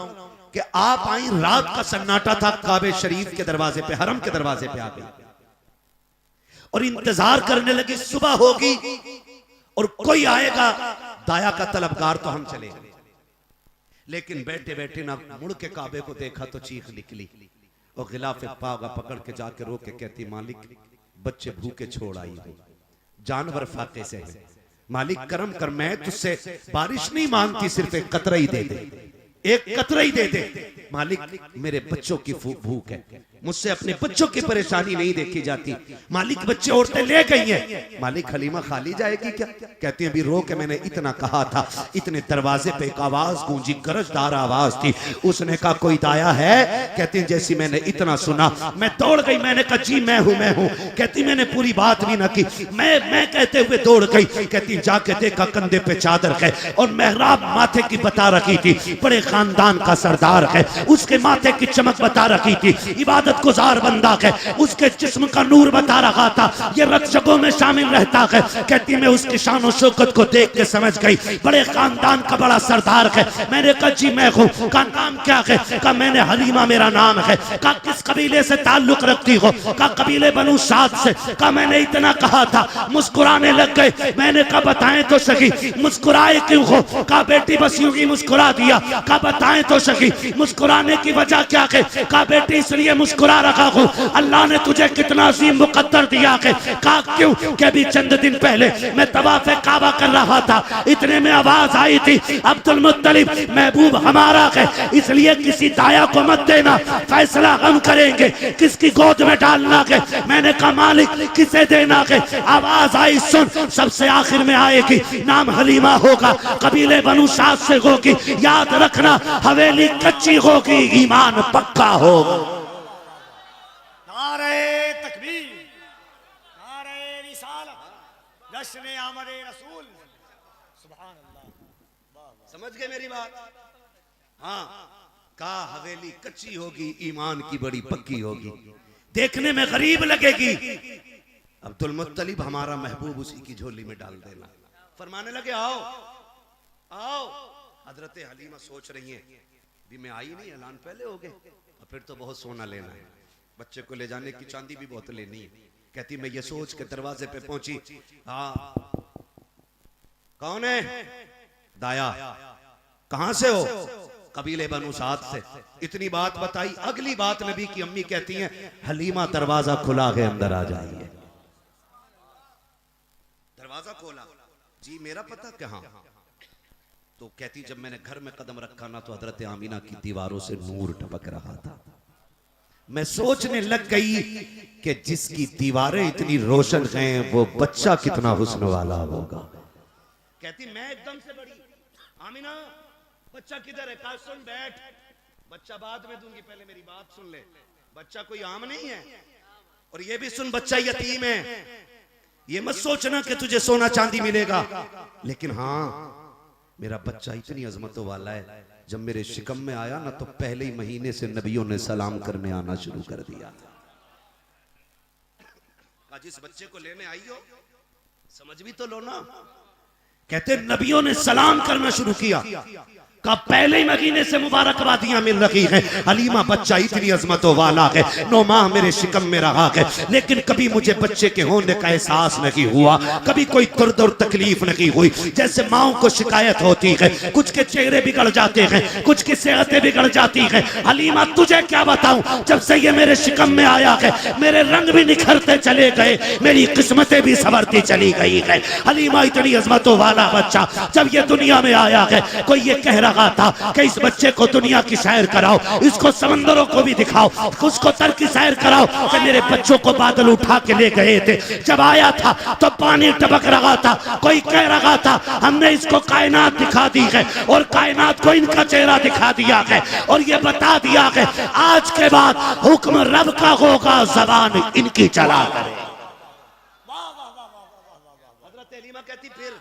कि आप आई, रात का सन्नाटा था, काबे शरीफ के दरवाजे पे, हरम के दरवाजे पे आ गई और इंतजार करने लगे सुबह होगी और कोई आएगा दाया का तलबगार तो हम चले। लेकिन बैठे बैठे ना मुड़ के काबे को देखा तो चीख निकली और गिलाफे पागा पकड़ के जाके रो के कहती मालिक बच्चे भूखे छोड़ आई हूं, जानवर फाके से है, मालिक करम कर, मैं तुझसे बारिश नहीं मांगती, सिर्फ एक कतरा ही दे दे, एक कतरा ही दे दे। मालिक मेरे बच्चों की भूख है, मुझसे अपने बच्चों की परेशानी नहीं देखी जाती। मालिक बच्चे औरतें ले गई हैं। मालिक हलीमा खाली जाएगी क्या? कहती हैं अभी रो के मैंने इतना कहा था, इतने दरवाजे पे एक आवाज गूंजी, गरजदार आवाज थी। उसने कहा कोई दाया है? कहती हैं जैसी मैंने इतना सुना मैं दौड़ गई, मैंने कहा जी मैं हूं मैं हूं। कहती मैंने पूरी बात भी ना की, मैं कहते हुए दौड़ गई। कहती जाके देखा कंधे पे चादर है और मेहराब माथे की बता रखी थी, बड़े खानदान का सरदार है, उसके माथे की चमक बता रखी थी, इबादत इबादत गुजार बंदा है, उसके जिस्म का नूर बता रहा था, ये रक्षकों में शामिल रहता है। कहती मैं उसकी शान और शौकत को देख के समझ गई, बड़े खानदान का बड़ा सरदार है। मैंने कहा जी मैं हूँ। का नाम क्या है? कहा मैंने हलीमा मेरा नाम है। कहा किस कबीले से ताल्लुक रखती हो? कहा कबीले बनु साद से। कहा मैंने इतना कहा था, मुस्कुराने लग गए। मैंने कहा बताएं तो सही मुस्कुराए क्यों हो? कहा बेटी बस यूं ही मुस्कुरा दिया। कहा बताएं तो सही मुस्कुराने की वजह क्या है? कहा बेटी इसलिए मुस्कुरा रखा हूँ, अल्लाह ने तुझे कितना अजीम मुकद्दर दिया है। कहा क्यों? कि अभी चंद दिन पहले मैं तवाफ़े काबा कर रहा था, इतने में आवाज आई थी अब्दुल मुत्तलिब महबूब हमारा है, इसलिए किसी दाया को मत देना, फैसला हम करेंगे किसकी गोद में डालना है। मैंने कहा मालिक किसे देना है? आवाज आई सुन, सबसे आखिर में आएगी, नाम हलीमा होगा, कबीले बनु साद से होगी, याद रखना हवेली कच्ची होगी, ईमान पक्का होगा। नारे तकबीर, नारे रिसालत, जश्न आमद रसूल। सुभान अल्लाह। समझ गए मेरी बात? हाँ, का हवेली कच्ची होगी, ईमान की बड़ी पक्की होगी, देखने में गरीब लगेगी, अब्दुल मुत्तलिब हमारा महबूब उसी की झोली में डाल देना। फरमाने लगे आओ आओ। हजरत हलीमा सोच रही हैं भी मैं आई नहीं, ऐलान पहले हो गए, और फिर तो बहुत सोना लेना है, बच्चे को ले जाने की चांदी भी बहुत लेनी है। कहती मैं ये सोच के दरवाजे पे पहुंची। हाँ कौन है? दाया। कहां से हो? कबीले बनु साद से। इतनी बात बताई। अगली बात नबी की अम्मी कहती हैं हलीमा दरवाजा खुला है, अंदर आ जाइए। दरवाजा खोला, जी मेरा पता कहां? तो कहती जब मैंने घर में कदम रखा ना तो हजरत आमीना की दीवारों से नूर टपक रहा था। मैं सोचने लग गई कि जिसकी दीवारें इतनी रोशन हैं वो बच्चा कितना हुस्न वाला होगा। कहती मैं एकदम से बड़ी, आमीना बच्चा किधर है? कहा सुन बैठ, बच्चा बाद में दूंगी, पहले मेरी बात सुन ले। बच्चा कोई आम नहीं है, और ये भी सुन बच्चा यतीम है। ये मत सोचना कि तुझे सोना चांदी मिलेगा, लेकिन हाँ मेरा बच्चा इतनी अजमतों वाला है, जब मेरे शिकम में आया ना तो पहले ही महीने से नबियों ने सलाम करने आना शुरू कर दिया। जिस बच्चे को लेने आई हो समझ भी तो लो ना। कहते नबियों ने सलाम करना शुरू किया, का पहले ही महीने से मुबारकबादियां मिल रही हैं। हलीमा बच्चा इतनी अजमतों वाला है, 9 माह मेरे शिकम में रहा है, लेकिन कभी मुझे बच्चे के होने का एहसास नहीं हुआ, कभी कोई दर्द और तकलीफ नहीं हुई। जैसे माओ को शिकायत होती है, कुछ के चेहरे बिगड़ जाते हैं, कुछ की सेहतें बिगड़ जाती हैं। हलीमा तुझे क्या बताऊं, जब से ये मेरे शिकम में आया है मेरे रंग भी निखरते चले गए, मेरी किस्मतें भी संवरती चली गई है। हलीमा इतनी अजमतों वाला बच्चा जब ये दुनिया में आया है, कोई ये कह रहा था कि इस बच्चे को दुनिया की सैर कराओ, इसको समंदरों को भी दिखाओ, उसको तर की सैर कराओ। कि मेरे बच्चों को बादल उठा के ले गए थे, जब आया था तो पानी टपक रहा था, कोई कह रहा था हमने इसको कायनात दिखा दी है, और कायनात को इनका चेहरा दिखा दिया है, और ये बता दिया है आज के बाद हुक्म रब का होगा, जबान इनकी चला करे। हजरत हलीमा कहती फिर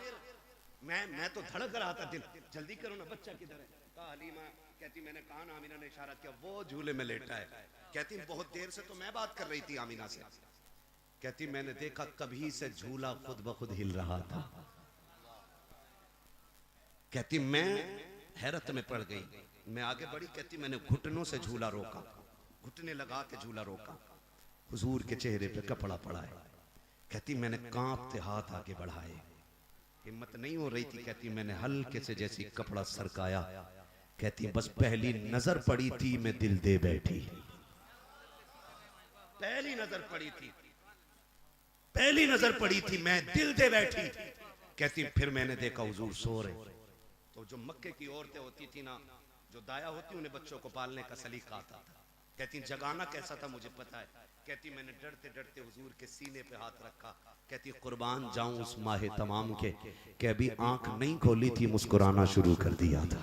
मैं तो धड़क रहा था, दिल जल्दी करो ना, बच्चा किधर है? कहा हलीमा कहती मैंने कहा ना, आमीना ने इशारा किया, वो झूले में लेटा है। कहती बहुत देर से तो मैं बात कर रही थी आमीना से। कहती मैंने देखा कभी से झूला खुद ब खुद हिल रहा था। कहती मैं हैरत में पड़ गई, मैं आगे बढ़ी। कहती मैंने घुटनों से झूला रोका, घुटने लगा के झूला रोका, हुजूर के चेहरे पे कपड़ा पड़ा है। कहती मैंने कांपते हाथ आगे बढ़ाए, हिम्मत नहीं हो रही थी। कहती मैंने हल्के से जैसी कपड़ा सरकाया, कहती बस पहली नजर पड़ी थी मैं दिल दे बैठी। पहली नजर पड़ी थी, पहली नजर पड़ी थी मैं दिल दे बैठी। कहती फिर मैंने देखा हुजूर सो रहे। तो जो मक्के की औरतें होती थी ना, जो दाया होती उन्हें बच्चों को पालने का सलीका आता था। कहती जगाना कैसा था मुझे पता है। कहती मैंने डरते डरते हुजूर के सीने पे हाथ रखा। कहती कुर्बान जाऊं उस माहे तमाम के, कि अभी आंख नहीं खोली थी मुस्कुराना शुरू कर दिया था।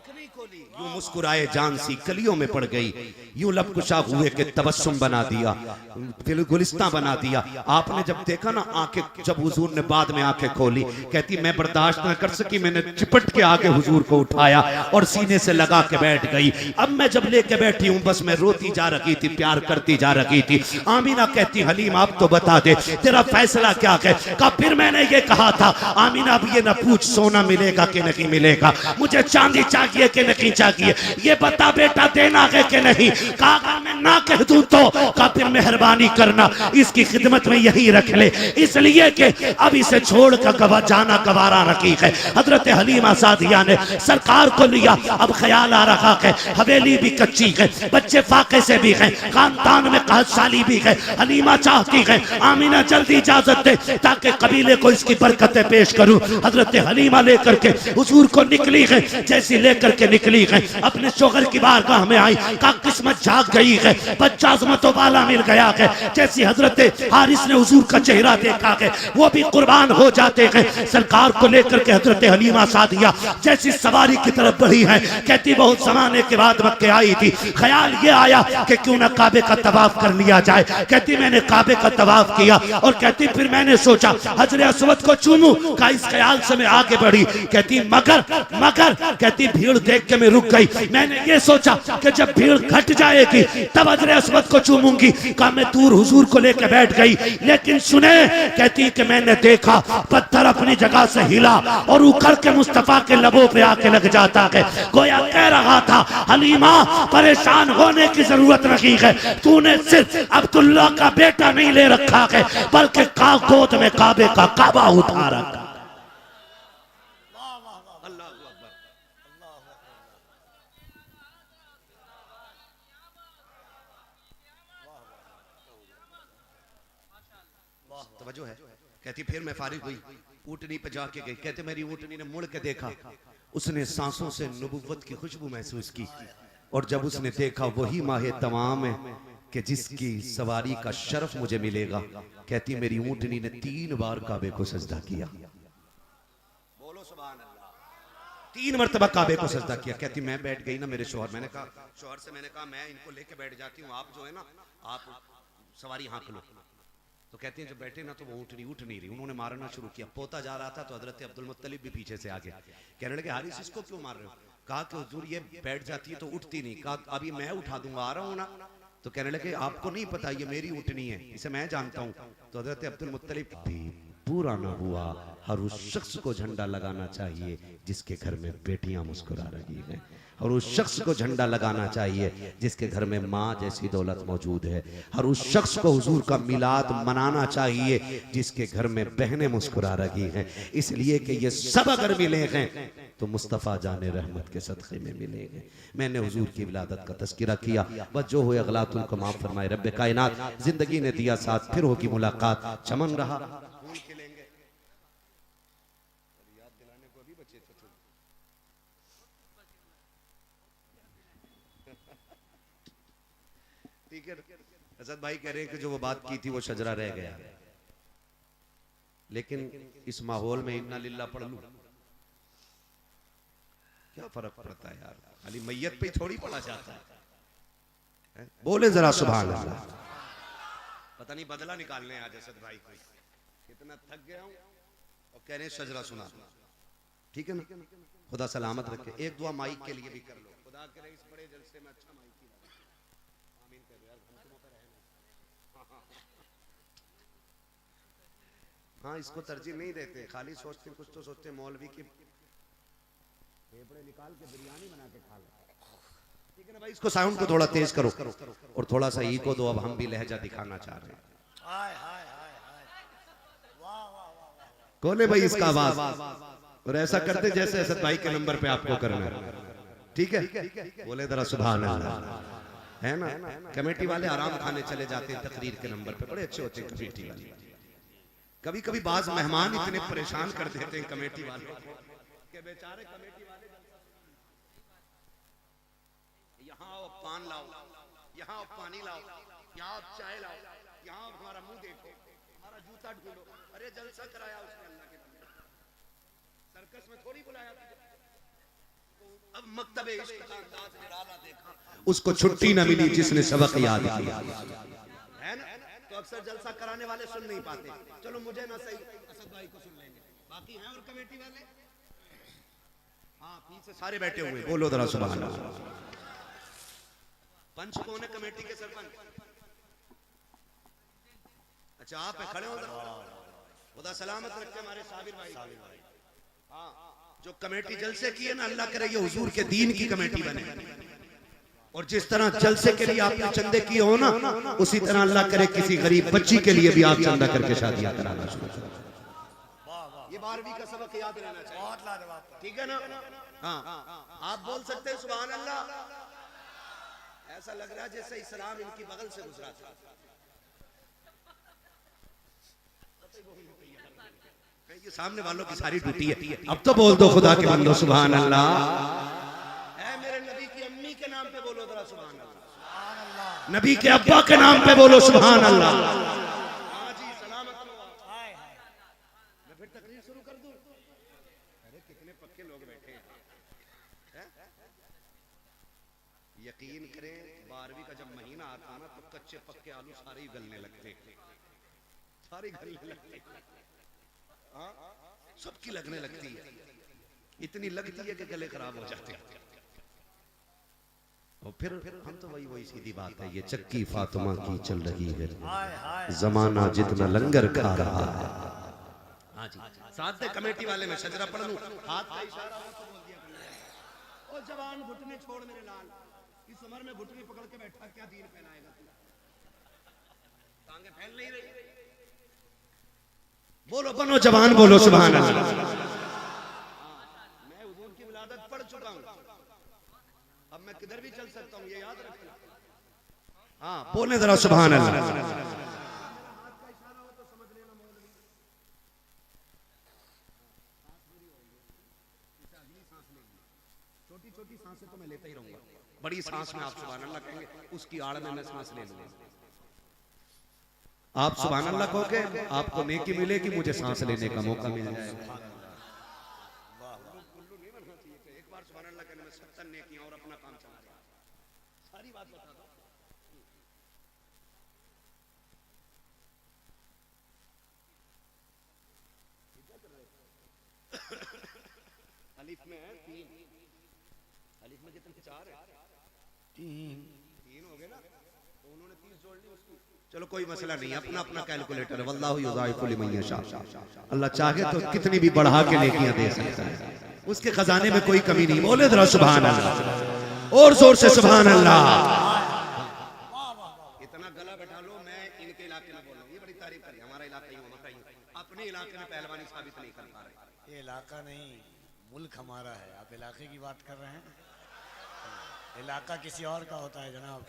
आंख नहीं खोली, यूं मुस्कुराए जान सी कलियों में पड़ गई, यूं लबकुशा हुए के तबस्सुम बना दिया, फिर गुलिस्तां बना दिया। आपने जब देखा ना आंखें, जब हुजूर ने बाद में आंखें खोली, कहती मैं बर्दाश्त न कर सकी, मैंने चिपट के आके हुजूर को उठाया और सीने से लगा के बैठ गई। अब मैं जब लेके बैठी हूं बस मैं रोती जा रही थी, प्यार करती जा रही थी। आमीना कहती हलीम आप तो बता दे तेरा फैसला क्या है। कहा फिर मैंने ये कहा था आमीना अब ये न पूछ सोना मिलेगा कि नहीं मिलेगा, मुझे चांदी चाहिए कि नहीं चाहिए, ये बता बेटा देना है कि नहीं। कहा अगर मैं ना कह दूं तो, कहा फिर मेहरबानी करना इसकी खिदमत में यही रख ले, इसलिए कि अब इसे छोड़ कर जाना गवारा रखी है। हजरत हलीमा सादिया ने सरकार को लिया। अब ख्याल आ रहा है हवेली भी कच्ची है, बच्चे फाके से भी हैं, खानदान में कहसाली भी है। हलीमा चाहती है आमीना जल्दी इजाजत दे ताकि कबीले को इसकी बरकतें पेश करूं। हजरत हलीमा लेकर के हुजूर को निकली है। जैसी लेकर के निकली है अपने शोहर की बारगाह में आई, का किस्मत जाग गई है, बच्चा अज़मतों वाला मिल गया है। जैसी हजरत हारिस ने हुजूर का चेहरा देखा है वो भी कुर्बान हो जाते हैं। सरकार को लेकर के हजरत हलीमा सादिया जैसी सवारी की तरफ बढ़ी है, कहती बहुत जमाने के बाद मक्के आई थी, ख्याल ये आया कि क्यों ना काबे का तवाफ कर लिया जाए। कहती मैंने काबे का तवाफ किया और कहती फिर मैंने सोचा हजरे अस्वद को चूमूं, का इस ख्याल से मैं आगे बढ़ी। कहती मगर मगर कहती भीड़ देख के मैं रुक गई। मैंने ये सोचा कि जब भीड़ घट जाएगी तब हजरे अस्वद को चूमूंगी। कहा मैं दूर हुजूर को लेकर बैठ गई, लेकिन सुने कहती कि मैंने देखा पत्थर अपनी जगह से हिला और उखड़ के मुस्तफा के लबों पे आके लग जाता है। गोया कह रहा था हलीमा परेशान होने की जरूरत नहीं है, तूने सिर्फ अब्दुल्ला का बेटा नहीं ले रखा है बल्कि गोद में काबे का काबा उठा रखा। तवज्जो है। कहती फिर मैं फारिग हुई, ऊँटनी पे जाके गई। कहते मेरी ऊँटनी ने मुड़ के देखा, उसने सांसों से नबुव्वत की खुशबू महसूस की और जब उसने देखा वही माहे तमाम है कि जिसकी सवारी का शर्फ मुझे मिलेगा। कहती मेरी ऊँटनी ने 3 बार काबे को सजदा किया। बोलो सुभान अल्लाह। 3 मरतबा काबे को सजदा किया। कहती मैं बैठ गई ना, मेरे शौहर, मैंने कहा शौहर से मैंने कहा मैं इनको लेके बैठ जाती हूँ, आप जो है ना आप सवारी हाँक लो। तो कहते हैं जब बैठे ना तो वो ऊँटनी उठ नहीं रही, उन्होंने मारना शुरू किया। पोता जा रहा था तो हजरत अब्दुल मुत्तलिब भी पीछे से आगे कहने लगे हारिस इसको क्यों मार रहे हो। कहा कि हुजूर ये बैठ जाती है तो उठती नहीं। कहा अभी मैं उठा दूंगा, आ रहा हूँ ना। तो कहने लगे आपको नहीं पता ये मेरी ऊँटनी है, इसे मैं जानता हूँ। तो हजरत अब्दुल मुत्तलिब भी पूरा ना हुआ। हर उस शख्स को झंडा लगाना चाहिए जिसके घर में बेटियां मुस्कुरा रही हैं, और उस शख्स को झंडा लगाना चाहिए जिसके घर में माँ जैसी दौलत मौजूद है। हर उस शख्स को हुजूर का मिलाद मनाना चाहिए जिसके घर में बहनें मुस्कुरा रही हैं। इसलिए कि ये सब अगर मिले हैं तो मुस्तफ़ा जाने रहमत के सदक़े में मिलेंगे। मैंने हुजूर की विलादत का तज़किरा किया, बस जो हुए अगलातुल को माफ़ फरमाए रब्बे कायनात। जिंदगी ने दिया साथ, फिर होगी मुलाकात। चमन रहा ठीक है। असद भाई कह रहे हैं कि जो वो बात की थी वो शजरा रह गया, लेकिन इस माहौल में इन्ना लिल्ला पढ़ लूं क्या फर्क पड़ता है यार, खाली मैयत पे थोड़ी पढ़ा जाता है। बोले जरा सुभान अल्लाह। पता नहीं बदला निकालने आज असद भाई को, कितना थक गया हूं और कह रहे हैं शजरा सुना। ठीक है ना, खुदा सलामत रखे। एक दुआ माइक के लिए भी कर लो, खुदा करे इस बड़े जलसे में अच्छा माइक की आमीन कर यार। हाँ इसको तरजीह नहीं देते, खाली सोचते कुछ तो सोचते मौलवी की फेफड़े निकाल के बिरयानी बना के खा लो। ठीक है ना भाई, इसको साउंड को थोड़ा तेज करो और थोड़ा सा ई को दो। अब हम भी लहजा दिखाना चाह रहे हैं। कौन है भाई इसका आवाज? और ऐसा करते जैसे असद भाई के नंबर पे आपको करना है। ठीक है, बोले जरा सुभान अल्लाह। है ना, कमेटी वाले आराम खाने चले जाते हैं तकरीर के नंबर पे, बड़े अच्छे होते हैं कमेटी वाले। कभी कभी बाज मेहमान इतने परेशान कर देते हैं कमेटी वाले के बेचारे कमेटी वाले यहाँ आओ पान लाओ, यहाँ आओ पानी लाओ, यहाँ आप चाय लाओ, यहाँ आप हमारा मुंह देखो, हमारा जूता ढूंढो। अरे जलसा कराया उसने अल्लाह के बंदे, सर्कस में थोड़ी बुलाया तुझे। अब मकतबे इश्क का अंदाज निराला देखा, उसको छुट्टी न मिली जिसने सबक याद किया, है ना। तो अक्सर जलसा कराने वाले सुन नहीं पाते, चलो मुझे ना सही असद भाई को सुन लेंगे, बाकी हैं और कमेटी वाले, हाँ पीछे सारे बैठे हुए, बोलो जरा सुभान अल्लाह। पंच कौन है कमेटी के सरपंच? अच्छा आप है, खड़े हो जरा, खुदा सलामत रखे हमारे साबिर भाई। हाँ जो कमेटी जलसे की है ना, अल्लाह करे ये हुजूर के दीन की कमेटी बने, और जिस तरह जलसे के लिए आपने चंदे किए हो ना, उसी तरह अल्लाह करे किसी गरीब बच्ची के लिए भी आप चंदा करके शादियां कराना शुरू करें। ये 12वीं का सबक याद रहना चाहिए, बहुत लाजवाब, ठीक है ना। हाँ आप बोल सकते हैं सुभान अल्लाह। ऐसा लग रहा है जैसे इस्लाम इनकी बगल से गुजरा था। ये सामने वालों की सारी ड्यूटी है, अब तो बोल दो खुदा के बंदो सुभान अल्लाह। ऐ मेरे नबी की अम्मी के नाम पे बोलो जरा सुभान अल्लाह, नबी के अब्बा के नाम पे बोलो सुभान अल्लाह। हाँ जी सलामत लो। मैं फिर तकरीर शुरू कर दूं? अरे कितने पक्के लोग बैठे हैं, यकीन करें 12वीं का जब महीना आता ना तो कच्चे पक्के आलू सारे ही गलने लगते, सारे गलने लगते, सबकी लगने लगती है, इतनी लगती है कि गले खराब हो जाते हैं। और फिर हम तो वही सीधी बात है, ये चक्की फातिमा की चल रही है, जमाना जितना लंगर खा रहा है। हाँ जी साथ में कमेटी वाले में शजरा पढ़ लूं, हाथ का इशारा हो तो बोल दिया करो। ओ जवान घुटने छोड़ मेरे लाल, इस उम्र में घुटने पकड़ के बैठा क्या दीन फैलाएगा तू, टांगे फैल नहीं रही। बोलो बनो जवान, बोलो सुभान अल्लाह। मैं हुजूर की विलादत पढ़ चुका हूं, अब मैं किधर भी चल सकता हूं, ये याद रखना। हाँ बोले जरा सुभान अल्लाह। हाथ का इशारा हो तो समझ लेना मौलवी। अगली सांस लेंगे, छोटी छोटी सांसें तो मैं लेता ही रहूंगा, बड़ी सांस में आप सुभान अल्लाह कहेंगे, उसकी आड़ में मैं सांस ले लूंगा। आप सुभान अल्लाह कहोगे आपको नेकी मिलेगी, मुझे सांस लेने का मौका मिल जाएगा। एक बार सुभान अल्लाह कहने में 70 नेकियां और अपना काम चला जाए, सारी बात बता दो। अलिफ में है 3, अलिफ में कितने 4 है, 3 हो गए ना, तो उन्होंने 30 जोड़ ली उसको। चलो कोई मसला नहीं, अपना अपना कैलकुलेटर है, वल्लाहु युज़ाइफु लिमन यशा, अल्लाह चाहे तो कितनी भी बढ़ा के नेकियां दे सकता है, उसके खजाने में कोई कमी नहीं। बोले जरा सुभान अल्लाह, और जोर से सुभान अल्लाह। इतना गला बैठा लो, मैं इनके इलाके में बोल रहा हूं, ये बड़ी तारीफ करी, हमारा इलाका यूं होता है, अपने इलाके में पहलवानी साबित नहीं कर पा रहे। ये इलाका नहीं मुल्क हमारा है, आप इलाके की बात कर रहे हैं, इलाका किसी और का होता है जनाब।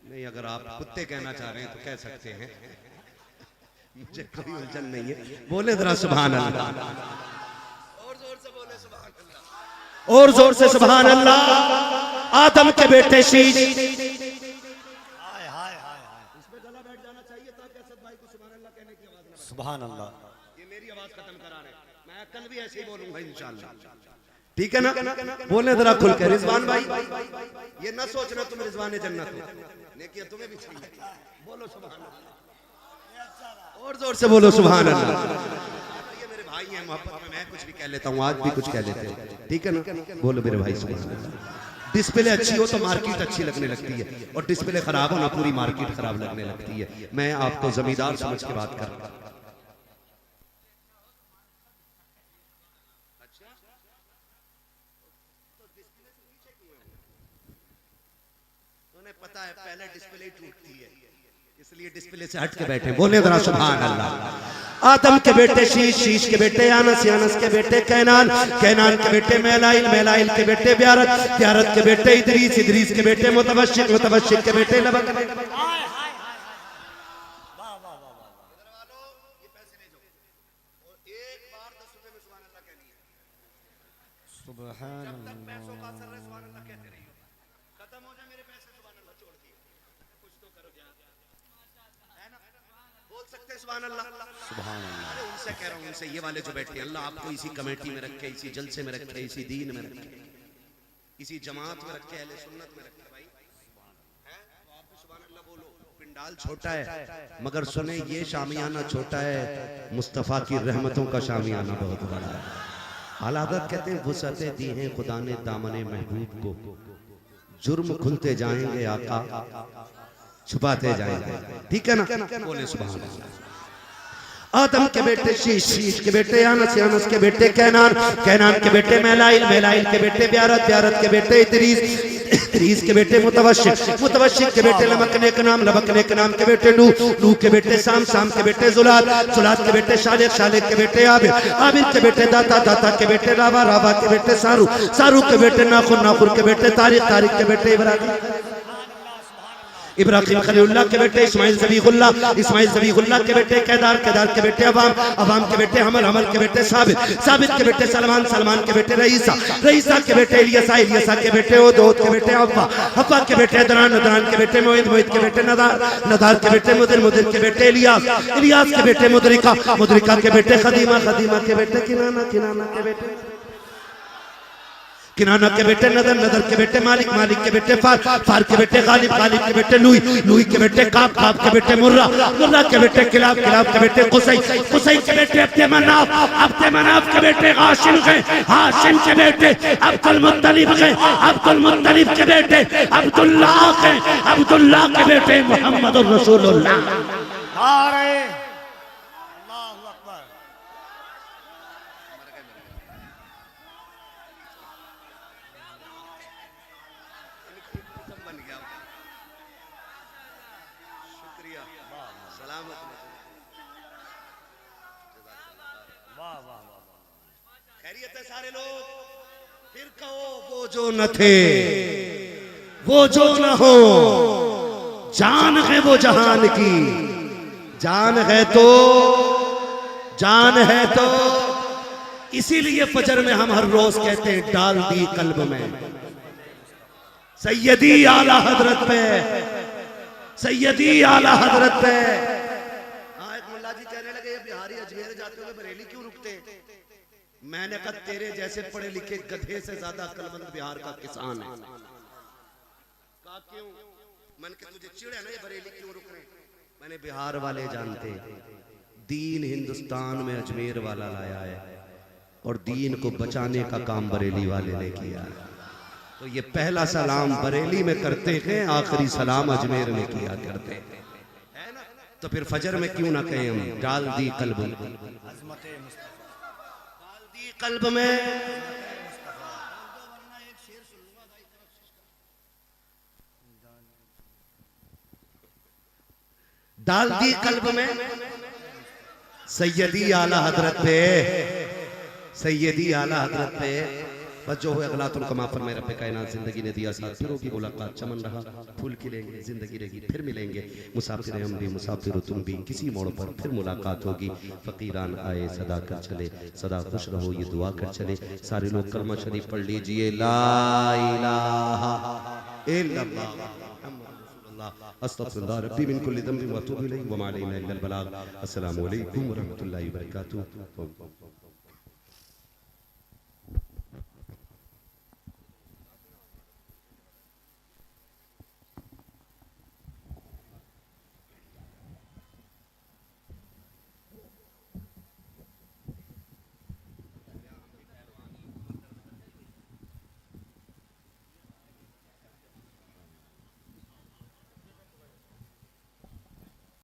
नहीं अगर आप कुत्ते कहना चाह रहे हैं तो कह सकते हैं, मुझे कोई उलझन नहीं है। बोले जरा सुभान अल्लाह, और जोर से बोले सुभान अल्लाह, और जोर से सुभान अल्लाह। आदम के बेटे शीश, हाय हाय हाय हाय, इसमें गला बैठ जाना चाहिए ताकि असद भाई को सुभान अल्लाह कहने की आवाज ना, सुभान अल्लाह। ये मेरी आवाज खत्म करा रहे, मैं कल भी ऐसे ही बोलूंगा इंशाअल्लाह, ठीक है ना। बोले जरा खुल के रिजवान भाई, ये ना सोचना तुम रिजवान जन्नत हो, नेकियां तुम्हें भी चाहिए, बोलो सुभान अल्लाह, और जोर से बोलो सुभान अल्लाह। ये मेरे भाई हैं, मोहब्बत में मैं कुछ भी कह लेता हूँ, आज भी कुछ कह लेते हैं, ठीक है ना। बोलो मेरे भाई सुभान अल्लाह। डिस्प्ले अच्छी हो तो मार्केट अच्छी लगने लगती है, और डिस्प्ले खराब हो ना पूरी मार्केट खराब लगने लगती है। मैं आपको जमींदार समझ के बात कर रहा हूं। पता है पहले डिस्प्ले टूटती है, इसलिए डिस्प्ले से हट के बैठे। बोले जरा सुभान अल्लाह। आदम के बेटे शीश, शीश के बेटे यानस, यानस के बेटे कैनान, कैनान के बेटे मेलाइल, मेलाइल के बेटे ब्यारत, ब्यारत के बेटे इदरीस, इदरीस के बेटे मुतवश्शिक, मुतवश्शिक के बेटे लबक। उनसे कह रहा हूं, उनसे ये वाले जो बैठे हैं, अल्लाह आपको इसी कमेटी में रखे, इसी जलसे में रखे, इसी दीन में रखे, इसी जमात में रखे, अहले सुन्नत में रखे भाई, है तो आप भी सुभान अल्लाह बोलो। पिंडाल छोटा है मगर सुने ये शामियाना छोटा है, मुस्तफ़ा की रहमतों का शामियाना बहुत बड़ा है। हालात कहते हैं वुसअतें दी हैं खुदा ने दामने महबूब को, जुर्म खुलते जाएंगे आका छुपाते जाएंगे। ठीक है ना, बोले सुभान अल्लाह। आदम के बेटे शीश, शीश के बेटे अनस, अनस के बेटे कैनान, कैनान के बेटे मैलाइल, मैलाइल के बेटे ब्यारत, ब्यारत के बेटे इदरीस, इदरीस के बेटे मुतवशिक, मुतवशिक के बेटे लमकने का नाम, लमकने के नाम के बेटे नूह, नूह के बेटे साम, साम के बेटे जुलात, जुलात के बेटे शालिक, शालिक के बेटे आबिद, आबिद के बेटे दाता, दाता के बेटे रावा, रावा के बेटे सारू, सारू के बेटे नाखुर, नाखुर के बेटे तारिक, तारिक के बेटे इब्राहिम, इब्राहिम खलीलुल्लाह के बेटे इस्माइल ज़बीहुल्लाह, इस्माइल ज़बीहुल्लाह के बेटे केदार, केदार के बेटे अवाम, अवाम के बेटे हमल, हमल के बेटे साबित, साबित के बेटे सलमान, सलमान के बेटे रईसा, रईसा के बेटे इलियसा, इलियसा के बेटे ओद, ओद के बेटे हव्वा, हव्वा के बेटे अदनान, अदनान के बेटे मोइद, मोइद के बेटे नदार, नदार के बेटे मुदिर, मुदिर के बेटे इलियास, इलियास के बेटे मुदरिका, मुदरिका के बेटे खदीमा, खदीमा के बेटे किनाना, किनाना के बेटे किनाना के बेटे नदर, नदर के बेटे मालिक, मालिक के बेटे फार, फार के बेटे गालिब, गालिब के बेटे लुई, लुई के बेटे काब, काब के बेटे मुर्रा, मुर्रा के बेटे किलाब, किलाब के बेटे कुसै, कुसै के बेटे अब्दे मनाफ, अब्दे मनाफ के बेटे हाशिम के, हाशिम के बेटे अब्दुल मुत्तलिब के, अब्दुल मुत्तलिब के बेटे अब्दुल्लाह के, अब्दुल्लाह के बेटे मुहम्मदुर रसूलुल्लाह। नारे अल्लाहु अकबर। शुक्रिया, सलामत, वाह वाह वाह, खैरियत है सारे लोग। फिर कहो वो जो न थे, वो जो न हो, जान है वो जहान की, जान है तो, जान है तो, इसीलिए फजर में हम हर रोज कहते हैं डाल दी कल्ब में सैयदी आला हजरत पे, सैयदी आला हजरत पे। हाँ, एक मुल्ला जी कहने लगे ये बिहारी अजमेर जाते हुए बरेली क्यों रुकते हैं? मैंने कहा तेरे जैसे पढ़े लिखे गधे से ज्यादा अक्लमंद बिहार का किसान है। कहा क्यों? मैंने कहा तुझे चिढ़ है ना ये बरेली क्यों रुक रहे? मैंने बिहार वाले जानते दीन हिंदुस्तान में अजमेर वाला लाया है और दीन को बचाने का काम बरेली वाले ने किया है। तो ये पहला सलाम बरेली में करते हैं, आखिरी सलाम अजमेर में किया करते हैं, है ना? तो फिर फजर में क्यों ना कहें हम डाल दी कल्ब में, डाल दी कल्ब में। डाल दी कल्ब में सैयदी आला हजरत पे, सैयदी आला हजरत पे। बस जो है अगलातुल कमा पर मेरा पे कायनात जिंदगी ने दिया साथ, फिरों की मुलाकात चमन रहा, फूल खिलेंगे, जिंदगी रहेगी, फिर मिलेंगे। मुसाफिर हम भी, मुसाफिर तुम भी, किसी मोड़ पर फिर मुलाकात होगी। फकीरान आए सदा कर चले, सदा खुश रहो ये दुआ कर चले। सारे लोग कलमा शरीफ पढ़ लीजिए, ला इलाहा इल्लल्लाह अस्तगफिरुल्लाह रब्बी मिन कुल्ली ज़ंबिन व अतूबु इलैहि व मा अलैना इल्लल बलाग। अस्सलामु अलैकुम व रहमतुल्लाहि व बरकातुहू।